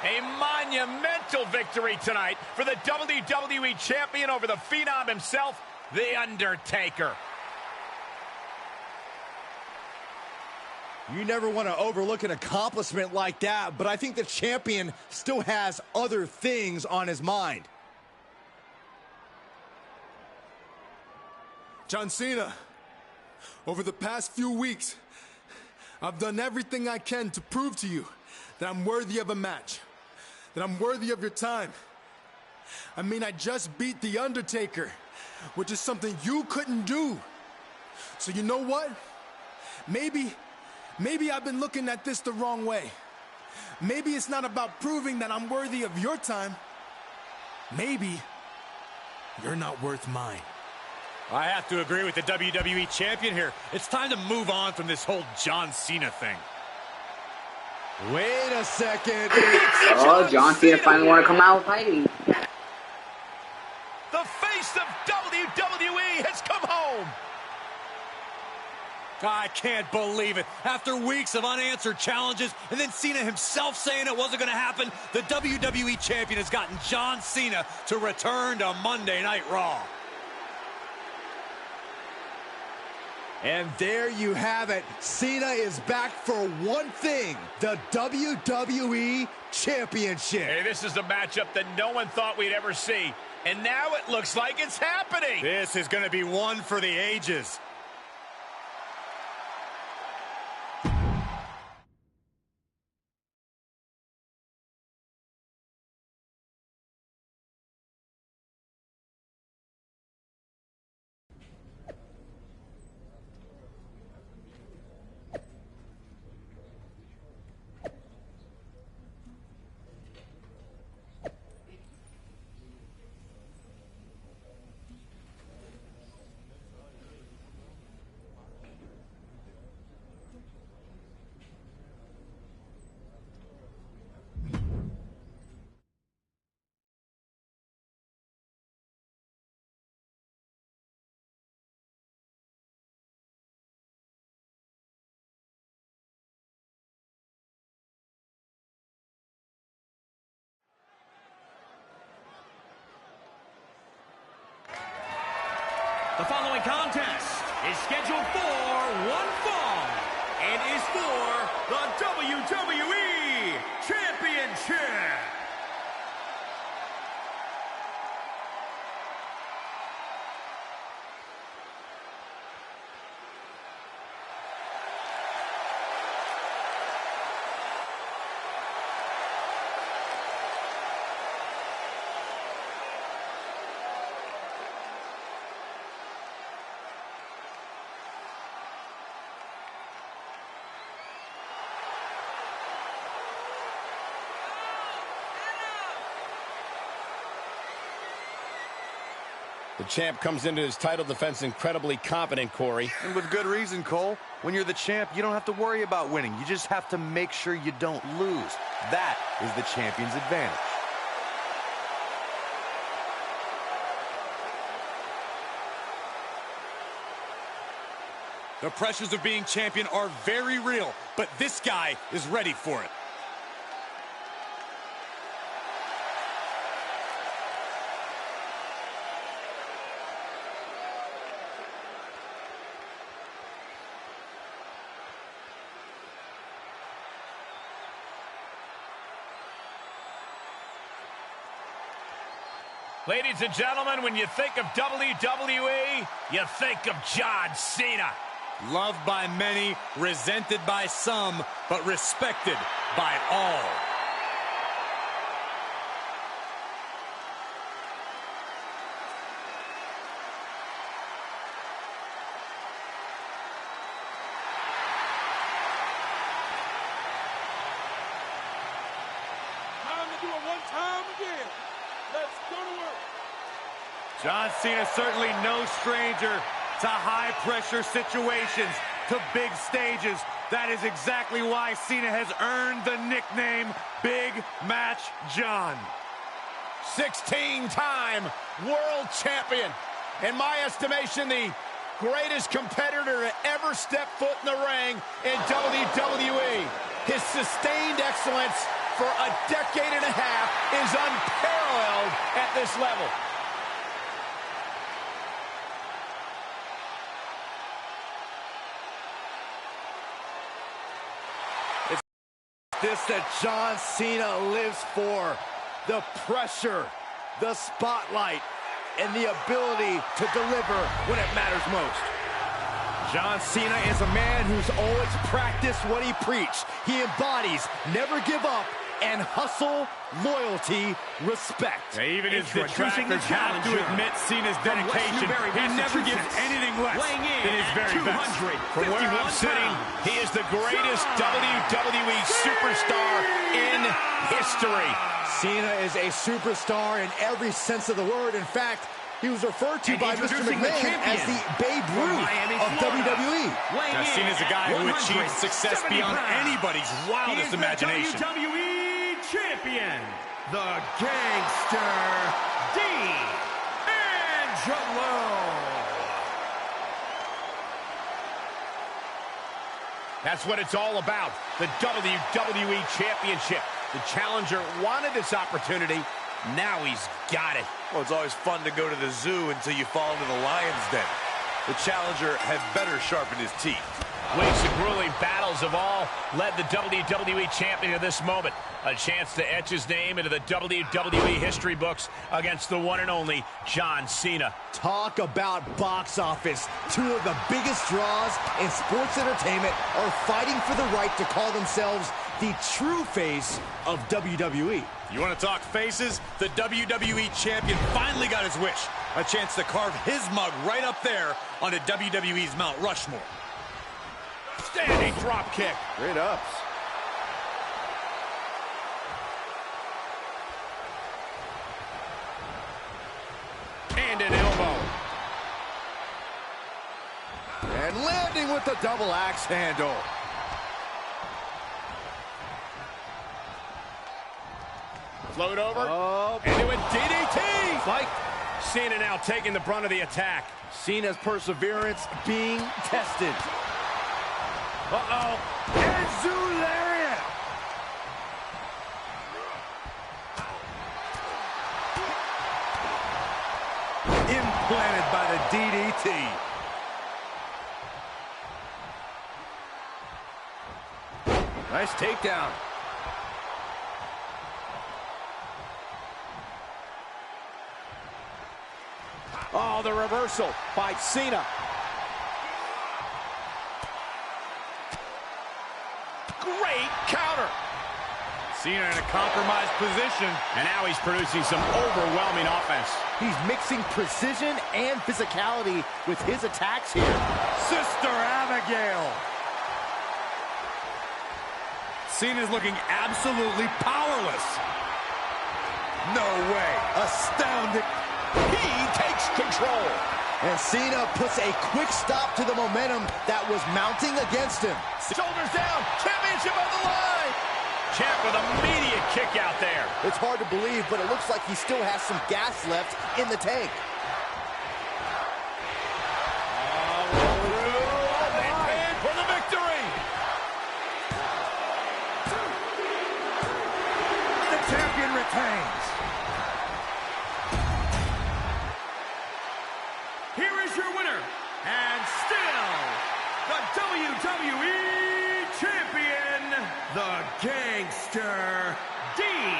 A monumental victory tonight for the WWE Champion over the Phenom himself, The Undertaker. You never want to overlook an accomplishment like that, but I think the champion still has other things on his mind. John Cena, over the past few weeks, I've done everything I can to prove to you that I'm worthy of a match, that I'm worthy of your time. I mean, I just beat The Undertaker, which is something you couldn't do. So you know what? Maybe I've been looking at this the wrong way. Maybe it's not about proving that I'm worthy of your time. Maybe you're not worth mine. I have to agree with the WWE Champion here. It's time to move on from this whole John Cena thing. Wait a second. Oh, John Cena finally want to come out fighting. The face of WWE has come home. I can't believe it. After weeks of unanswered challenges, and then Cena himself saying it wasn't going to happen, the WWE Champion has gotten John Cena to return to Monday Night Raw. And there you have it. Cena is back for one thing, the WWE Championship. Hey, this is a matchup that no one thought we'd ever see. And now it looks like it's happening. This is going to be one for the ages. The following contest is scheduled for one fall and is for the WWE Championship. The champ comes into his title defense incredibly confident, Corey. And with good reason, Cole. When you're the champ, you don't have to worry about winning. You just have to make sure you don't lose. That is the champion's advantage. The pressures of being champion are very real, but this guy is ready for it. Ladies and gentlemen, when you think of WWE, you think of John Cena. Loved by many, resented by some, but respected by all. Time to do it one time again. Let's go to work. John Cena certainly no stranger to high-pressure situations, to big stages. That is exactly why Cena has earned the nickname Big Match John. 16-time world champion. In my estimation, the greatest competitor to ever step foot in the ring in WWE. His sustained excellence for a decade and a half is unparalleled at this level. This that John Cena lives for. The pressure, the spotlight, and the ability to deliver when it matters most. John Cena is a man who's always practiced what he preached. He embodies never give up and hustle, loyalty, respect. Even his detractors have to admit Cena's dedication. He never gives anything less than his very best. From where I'm sitting, he is the greatest WWE superstar in history. Cena is a superstar in every sense of the word. In fact, He was referred to And by Mr. introducing the McMahon as the champion Babe from Ruth Miami, of Florida. WWE. Now, seen as a guy who achieved success 170 beyond pounds. anybody's He wildest is the imagination. WWE Champion, the Gangster, D'Angelo. That's what it's all about, the WWE Championship. The challenger wanted this opportunity. Now he's got it. Well, it's always fun to go to the zoo until you fall into the lion's den. The challenger had better sharpen his teeth. Weeks of grueling battles have all led the WWE Champion to this moment. A chance to etch his name into the WWE history books against the one and only John Cena. Talk about box office. Two of the biggest draws in sports entertainment are fighting for the right to call themselves the true face of WWE. You want to talk faces? The WWE Champion finally got his wish. A chance to carve his mug right up there onto WWE's Mount Rushmore. Standing drop kick. Great ups. And an elbow. And landing with the double axe handle. Float over. Into a DDT. Fight. Cena now taking the brunt of the attack. Cena's perseverance being tested. Uh-oh. And lariat. Implanted by the DDT. Nice takedown. Oh, the reversal by Cena. Great counter. Cena in a compromised position. And now he's producing some overwhelming offense. He's mixing precision and physicality with his attacks here. Sister Abigail. Cena's looking absolutely powerless. No way. Astounding. He takes control. And Cena puts a quick stop to the momentum that was mounting against him. Shoulders down. Championship on the line. Champ with immediate kick out there. It's hard to believe, but it looks like he still has some gas left in the tank. For the victory. The champion retains. Here is your winner, and still the WWE Champion, the Gangster, D'Angelo.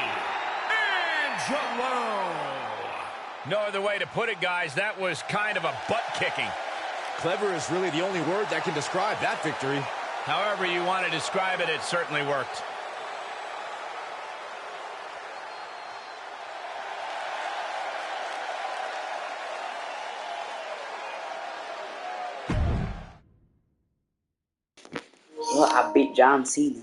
No other way to put it, guys. That was kind of a butt kicking. Clever is really the only word that can describe that victory. However you want to describe it, it certainly worked. Well, I beat John Cena.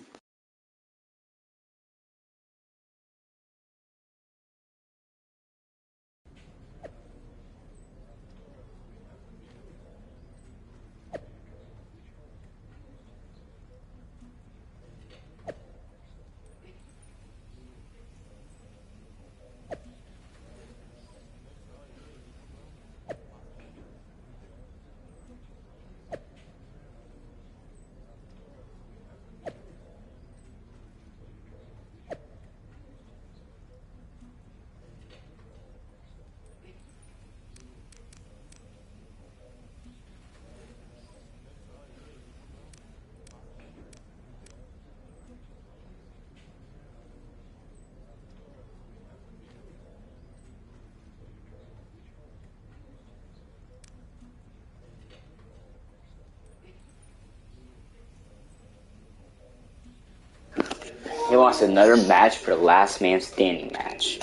He wants another match for the last man standing match.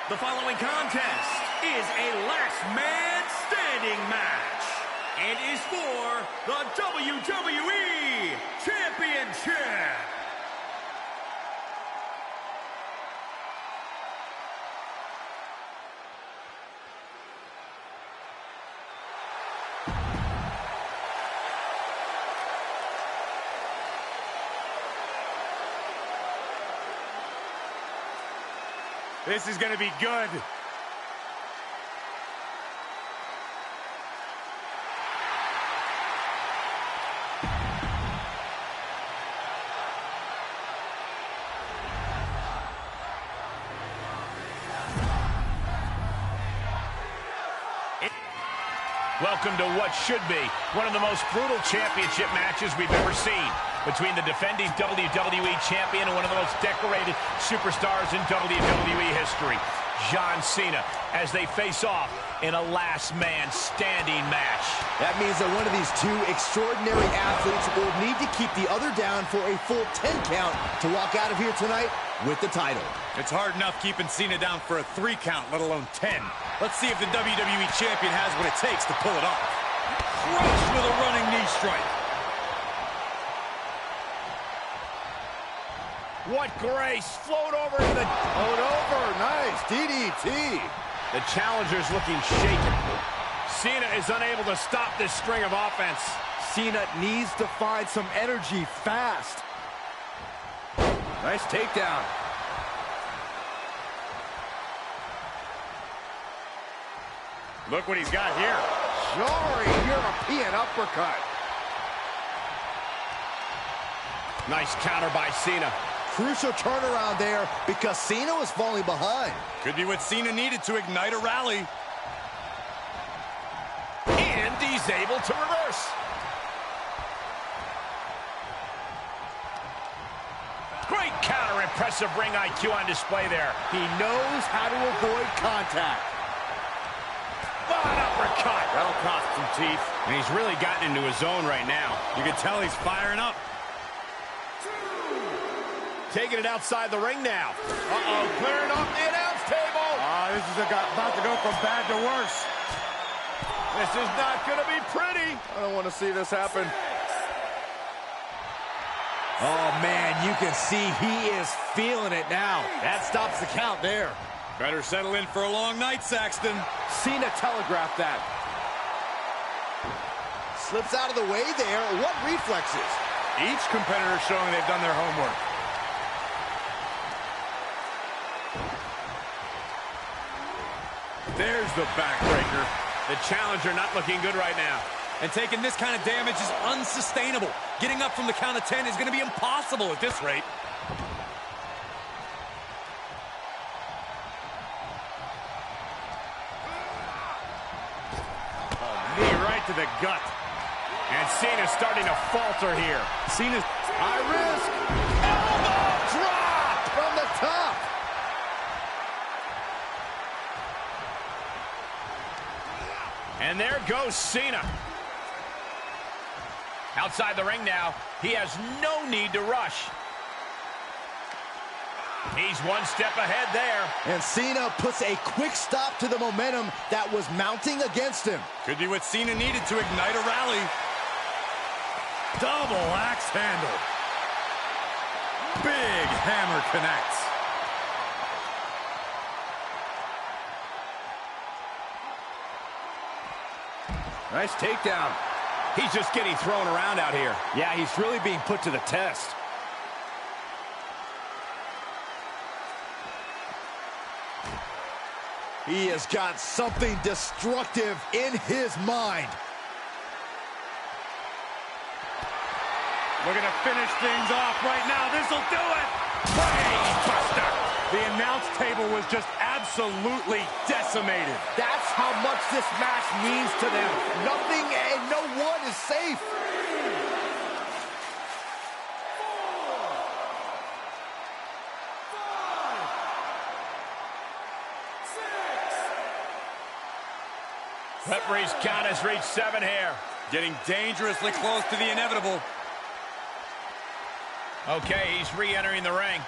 The following contest is a last man standing match and is for the WWE Championship. This is going to be good. Welcome to what should be one of the most brutal championship matches we've ever seen between the defending WWE champion and one of the most decorated superstars in WWE history, John Cena, as they face off in a last man standing match. That means that one of these two extraordinary athletes will need to keep the other down for a full 10 count to walk out of here tonight with the title. It's hard enough keeping Cena down for a 3 count, let alone 10. Let's see if the WWE Champion has what it takes to pull it off. Crushed with a running knee strike. What grace! Float over to the... Float over, nice, DDT. The challenger's looking shaken. Cena is unable to stop this string of offense. Cena needs to find some energy fast. Nice takedown. Look what he's got here. Jarring European uppercut. Nice counter by Cena. Crucial turnaround there because Cena was falling behind. Could be what Cena needed to ignite a rally. And he's able to reverse. Great counter, impressive ring IQ on display there. He knows how to avoid contact. An uppercut. That'll cost some teeth. And he's really gotten into his zone right now. You can tell he's firing up. Taking it outside the ring now. Clearing off the announce table. This is about to go from bad to worse. This is not going to be pretty. I don't want to see this happen. Oh, man, you can see he is feeling it now. That stops the count there. Better settle in for a long night, Saxton. Cena telegraphed that. Slips out of the way there. What reflexes? Each competitor showing they've done their homework. There's the backbreaker. The challenger not looking good right now. And taking this kind of damage is unsustainable. Getting up from the count of 10 is going to be impossible at this rate. Knee right to the gut. And Cena's starting to falter here. Cena's high risk. Elbow drop from the top. And there goes Cena. Outside the ring now. He has no need to rush. He's one step ahead there. And Cena puts a quick stop to the momentum that was mounting against him. Could be what Cena needed to ignite a rally. Double axe handle. Big hammer connects. Nice takedown. He's just getting thrown around out here. Yeah, he's really being put to the test. He has got something destructive in his mind. Looking to finish things off right now. This'll do it. Brainbuster. The announce table was just absolutely decimated. That's how much this match means to them. Nothing and no one is safe. Referee's count has reached 7 here. Getting dangerously close to the inevitable. Okay, he's re-entering the ring.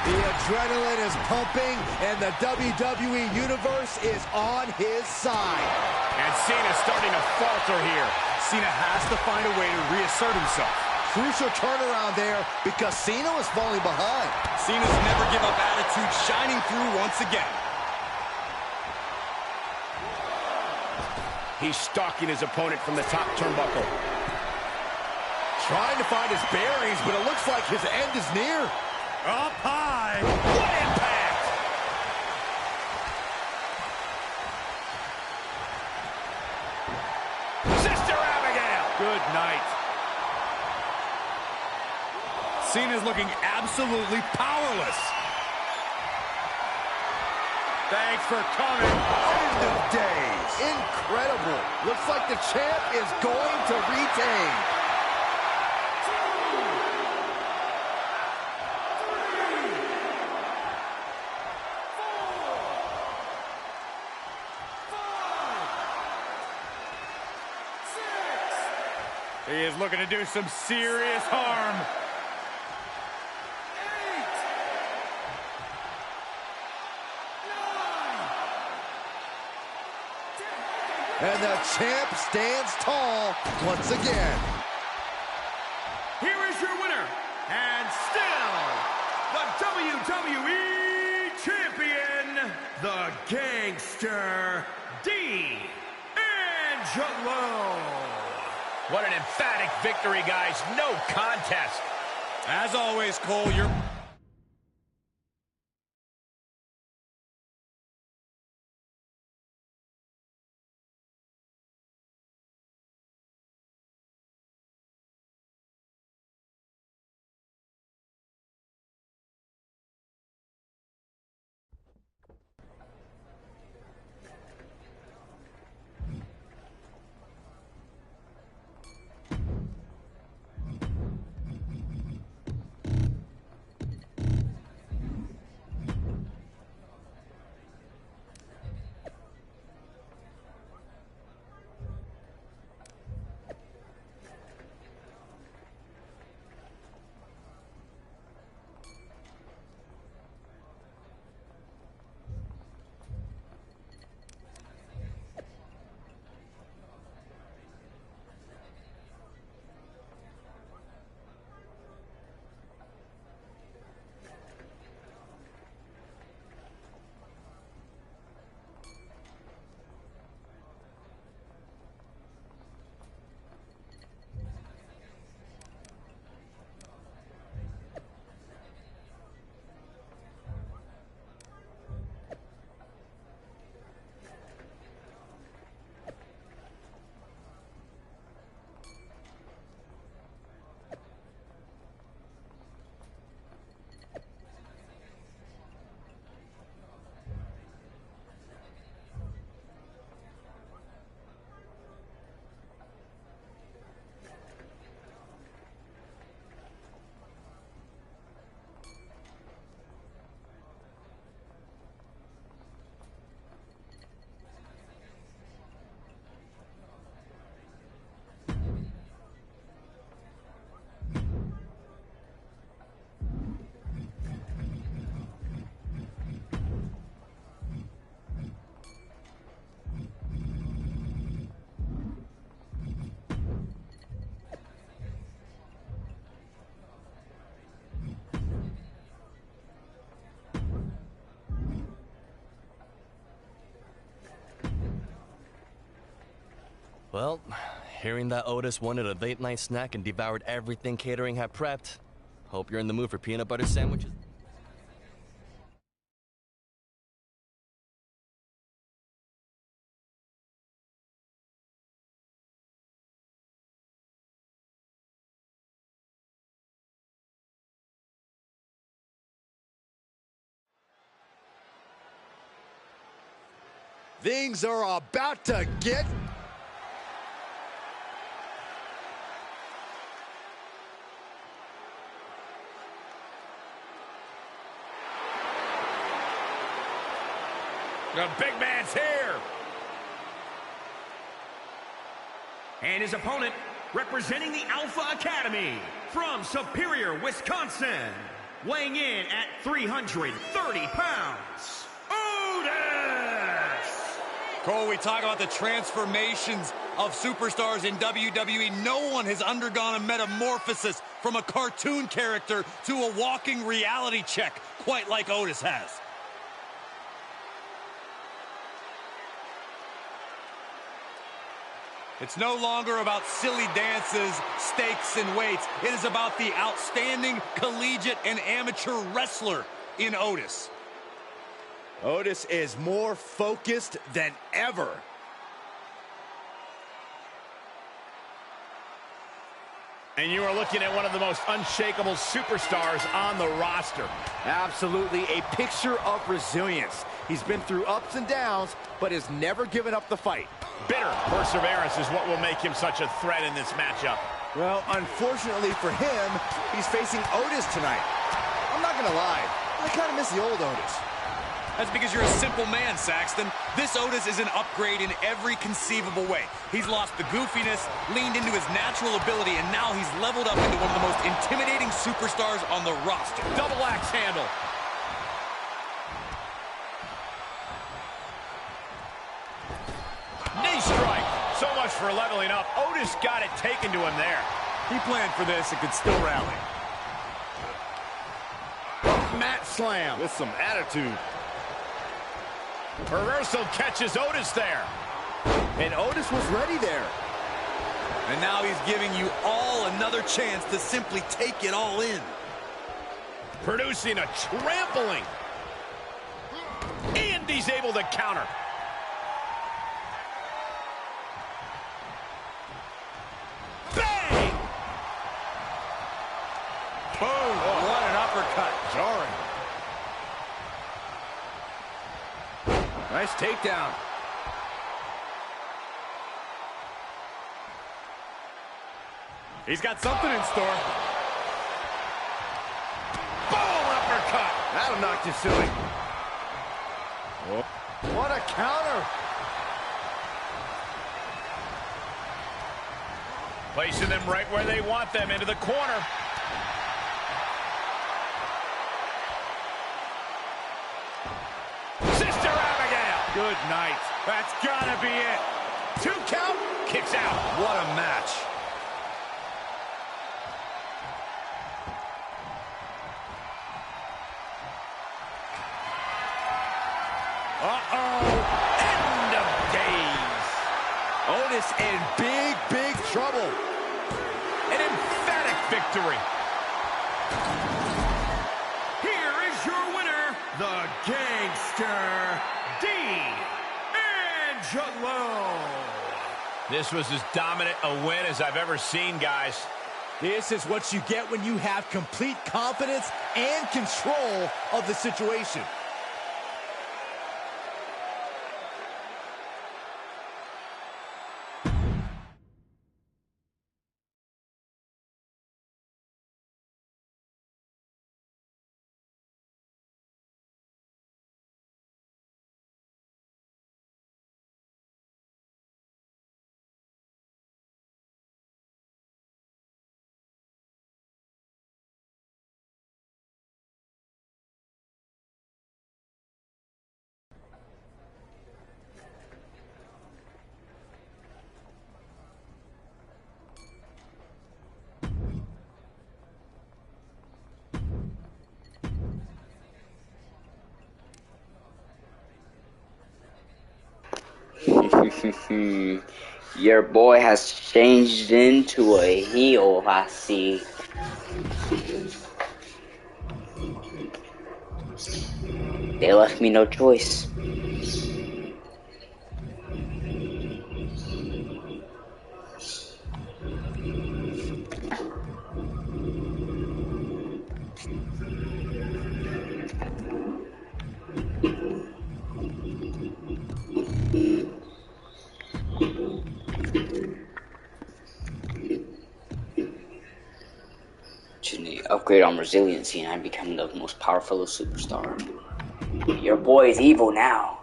The adrenaline is pumping, and the WWE Universe is on his side. And Cena's starting to falter here. Cena has to find a way to reassert himself. Crucial turnaround there because Cena was falling behind. Cena's never give up attitude shining through once again. He's stalking his opponent from the top turnbuckle. Trying to find his bearings, but it looks like his end is near. Up high. What impact! Sister Abigail! Good night. Cena's looking absolutely powerless. Thanks for coming. End of days. Incredible. Looks like the champ is going to retain. He is looking to do some serious harm. And the champ stands tall once again. Here is your winner, and still the WWE Champion, the Gangster, D'Angelo. What an emphatic victory, guys. No contest. As always, Cole, you're... Well, hearing that Otis wanted a late night snack and devoured everything catering had prepped, hope you're in the mood for peanut butter sandwiches. Things are about to get... The big man's here. And his opponent, representing the Alpha Academy, from Superior, Wisconsin, weighing in at 330 pounds, Otis! Cole, we talk about the transformations of superstars in WWE. No one has undergone a metamorphosis from a cartoon character to a walking reality check quite like Otis has. It's no longer about silly dances, stakes, and weights. It is about the outstanding collegiate and amateur wrestler in Otis. Otis is more focused than ever. And you are looking at one of the most unshakable superstars on the roster. Absolutely a picture of resilience. He's been through ups and downs, but has never given up the fight. Bitter perseverance is what will make him such a threat in this matchup. Well, unfortunately for him, he's facing Otis tonight. I'm not gonna lie, I kind of miss the old Otis. That's because you're a simple man, Saxton. This Otis is an upgrade in every conceivable way. He's lost the goofiness, leaned into his natural ability, and now he's leveled up into one of the most intimidating superstars on the roster. Double axe handle. Knee strike. So much for leveling up. Otis got it taken to him there. He planned for this and could still rally. Mat slam. With some attitude. Reversal catches Otis there. And Otis was ready there. And now he's giving you all another chance to simply take it all in. Producing a trampling. And he's able to counter. Bang! Boom! Oh, what an uppercut. Jarring. Nice takedown. He's got something in store. Boom! Uppercut. That'll knock you silly. Oh. What a counter. Placing them right where they want them, into the corner. Sister Abigail. Good night. That's gotta be it. 2 count, kicks out. What a match. Uh-oh. End of days. Otis in big, big trouble. An emphatic victory. Here is your winner, the Gangster, D'Angelo. This was as dominant a win as I've ever seen, guys. This is what you get when you have complete confidence and control of the situation. Your boy has changed into a heel, I see. They left me no choice. Upgrade on resiliency and I become the most powerful superstar. Your boy is evil now.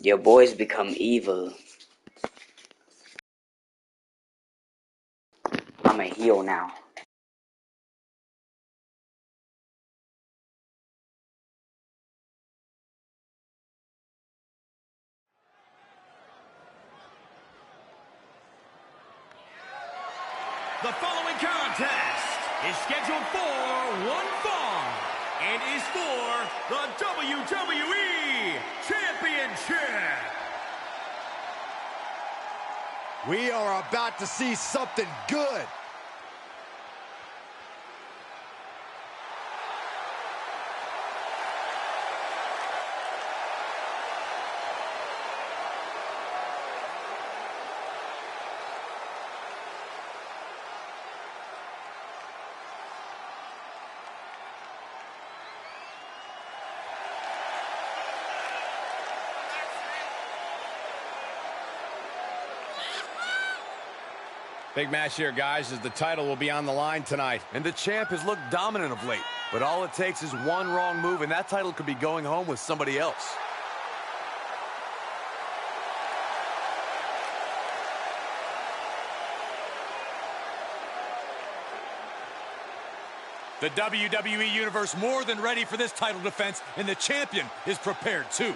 Your boys become evil. I'm a heel now. The following contest is scheduled for one fall and is for the WWE Championship. We are about to see something good. Big match here, guys, as the title will be on the line tonight. And the champ has looked dominant of late. But all it takes is one wrong move, and that title could be going home with somebody else. The WWE Universe more than ready for this title defense, and the champion is prepared too.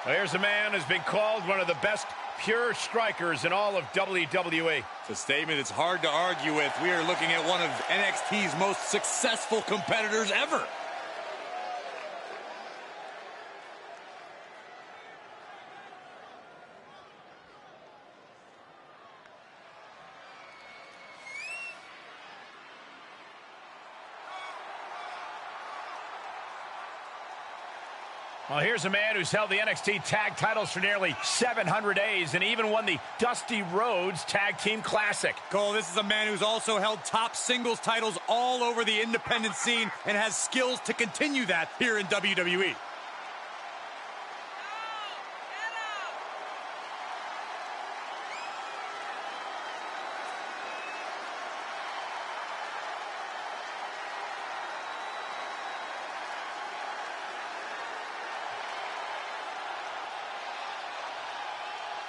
Well, here's a man who's been called one of the best pure strikers in all of WWE. It's a statement that's hard to argue with. We are looking at one of NXT's most successful competitors ever. Well, here's a man who's held the NXT tag titles for nearly 700 days and even won the Dusty Rhodes Tag Team Classic. Cole, this is a man who's also held top singles titles all over the independent scene and has skills to continue that here in WWE.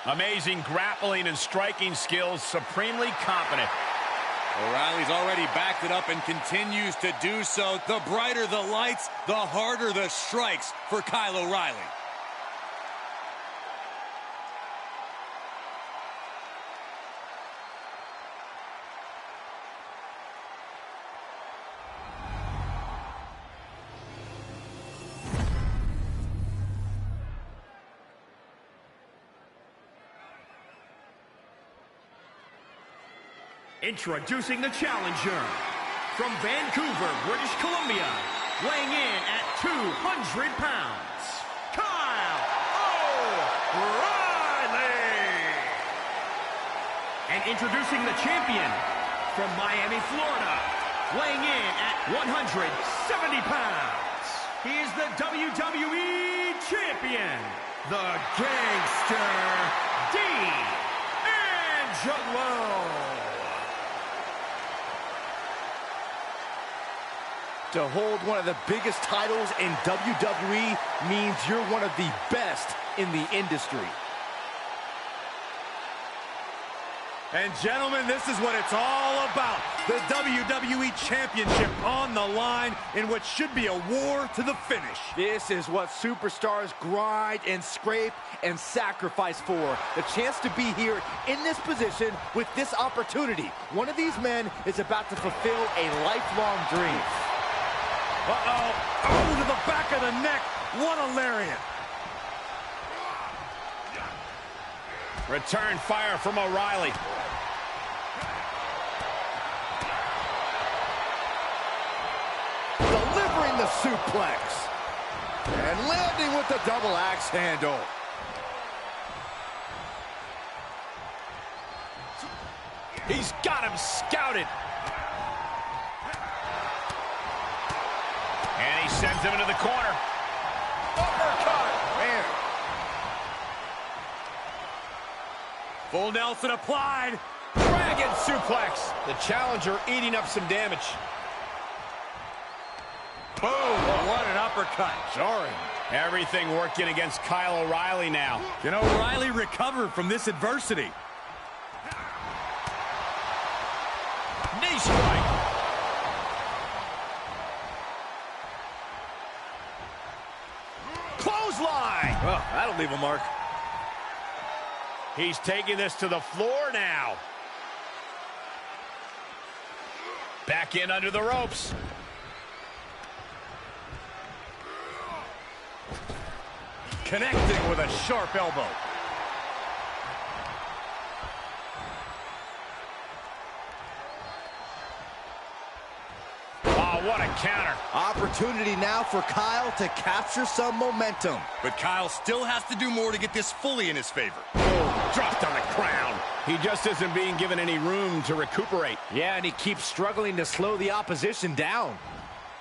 Amazing grappling and striking skills, supremely competent. O'Reilly's already backed it up and continues to do so. The brighter the lights, the harder the strikes for Kyle O'Reilly. Introducing the challenger from Vancouver, British Columbia, weighing in at 200 pounds, Kyle O'Reilly. And introducing the champion from Miami, Florida, weighing in at 170 pounds. He is the WWE Champion, the Gangster D'Angelo. To hold one of the biggest titles in WWE means you're one of the best in the industry. And gentlemen, this is what it's all about. The WWE Championship on the line in what should be a war to the finish. This is what superstars grind and scrape and sacrifice for. The chance to be here in this position with this opportunity. One of these men is about to fulfill a lifelong dream. Uh-oh. Oh, to the back of the neck. What a lariat. Return fire from O'Reilly. Delivering the suplex. And landing with the double axe handle. He's got him scouted. And he sends him into the corner. Uppercut. Man. Full Nelson applied. Dragon suplex. The challenger eating up some damage. Boom. What an uppercut. Jarring. Everything working against Kyle O'Reilly now. Can O'Reilly recover from this adversity? Knee strike. Clothesline. Oh, that'll leave a mark. He's taking this to the floor now. Back in under the ropes. Connecting with a sharp elbow. Oh, what a counter. Opportunity now for Kyle to capture some momentum. But Kyle still has to do more to get this fully in his favor. Oh, dropped on the crown. He just isn't being given any room to recuperate. Yeah, and he keeps struggling to slow the opposition down.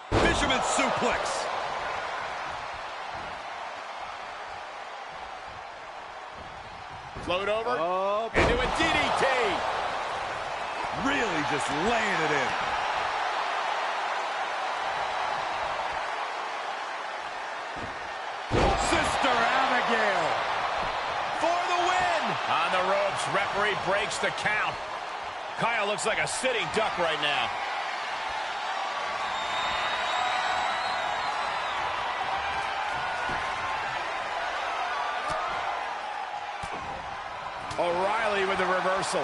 Fisherman suplex. Float over into a DDT. Really just laying it in. Sister Abigail for the win. On the ropes, referee breaks the count. Kyle looks like a sitting duck right now. O'Reilly with the reversal.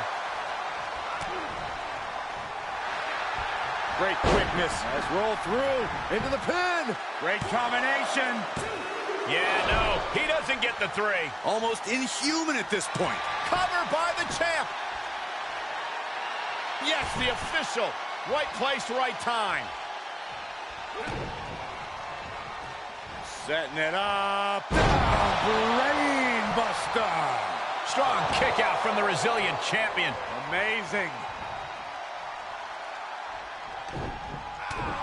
Great quickness. Let's roll through into the pin. Great combination. Yeah, no, he doesn't get the three. Almost inhuman at this point. Covered by the champ. Yes, the official. Right place, right time. Setting it up. Brain buster. Strong kick out from the resilient champion. Amazing.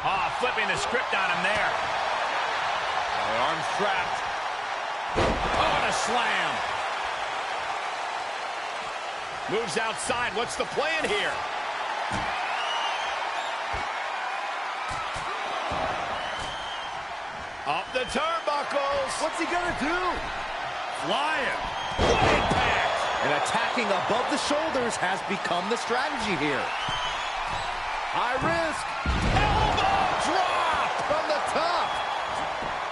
Ah, flipping the script on him there. Arms trapped. Oh, and a slam. Moves outside. What's the plan here? Up the turnbuckles. What's he gonna do? Flying. What impact! And attacking above the shoulders has become the strategy here. High risk. Elbow drop From the top.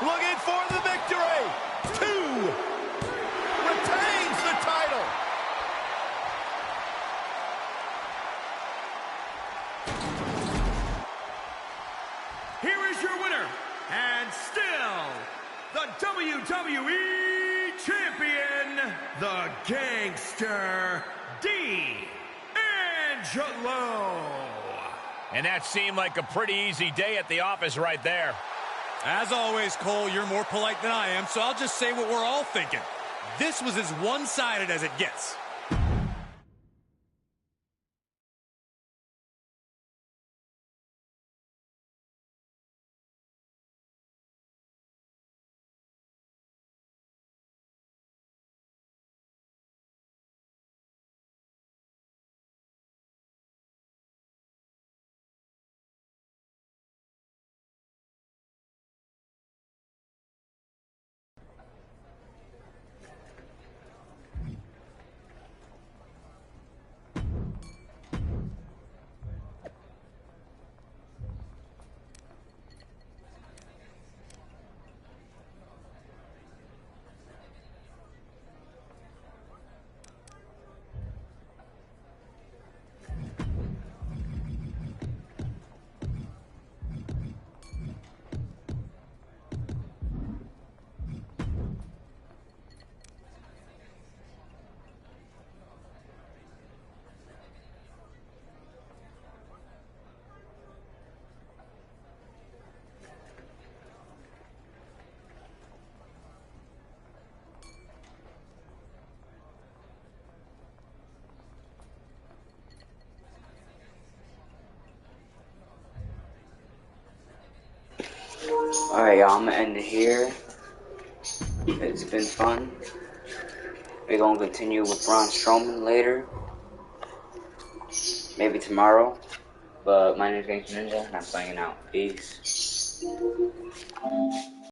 looking for the victory. 2 retains the title. Here is your winner, and still the WWE Champion, the Gangster, D'Angelo. And that seemed like a pretty easy day at the office right there. As always, Cole, you're more polite than I am, so I'll just say what we're all thinking. This was as one-sided as it gets. Alright, y'all, I'm gonna end it here. It's been fun. We're gonna continue with Braun Strowman later. Maybe tomorrow. But my name is Gangsta Ninja, and I'm signing out. Peace.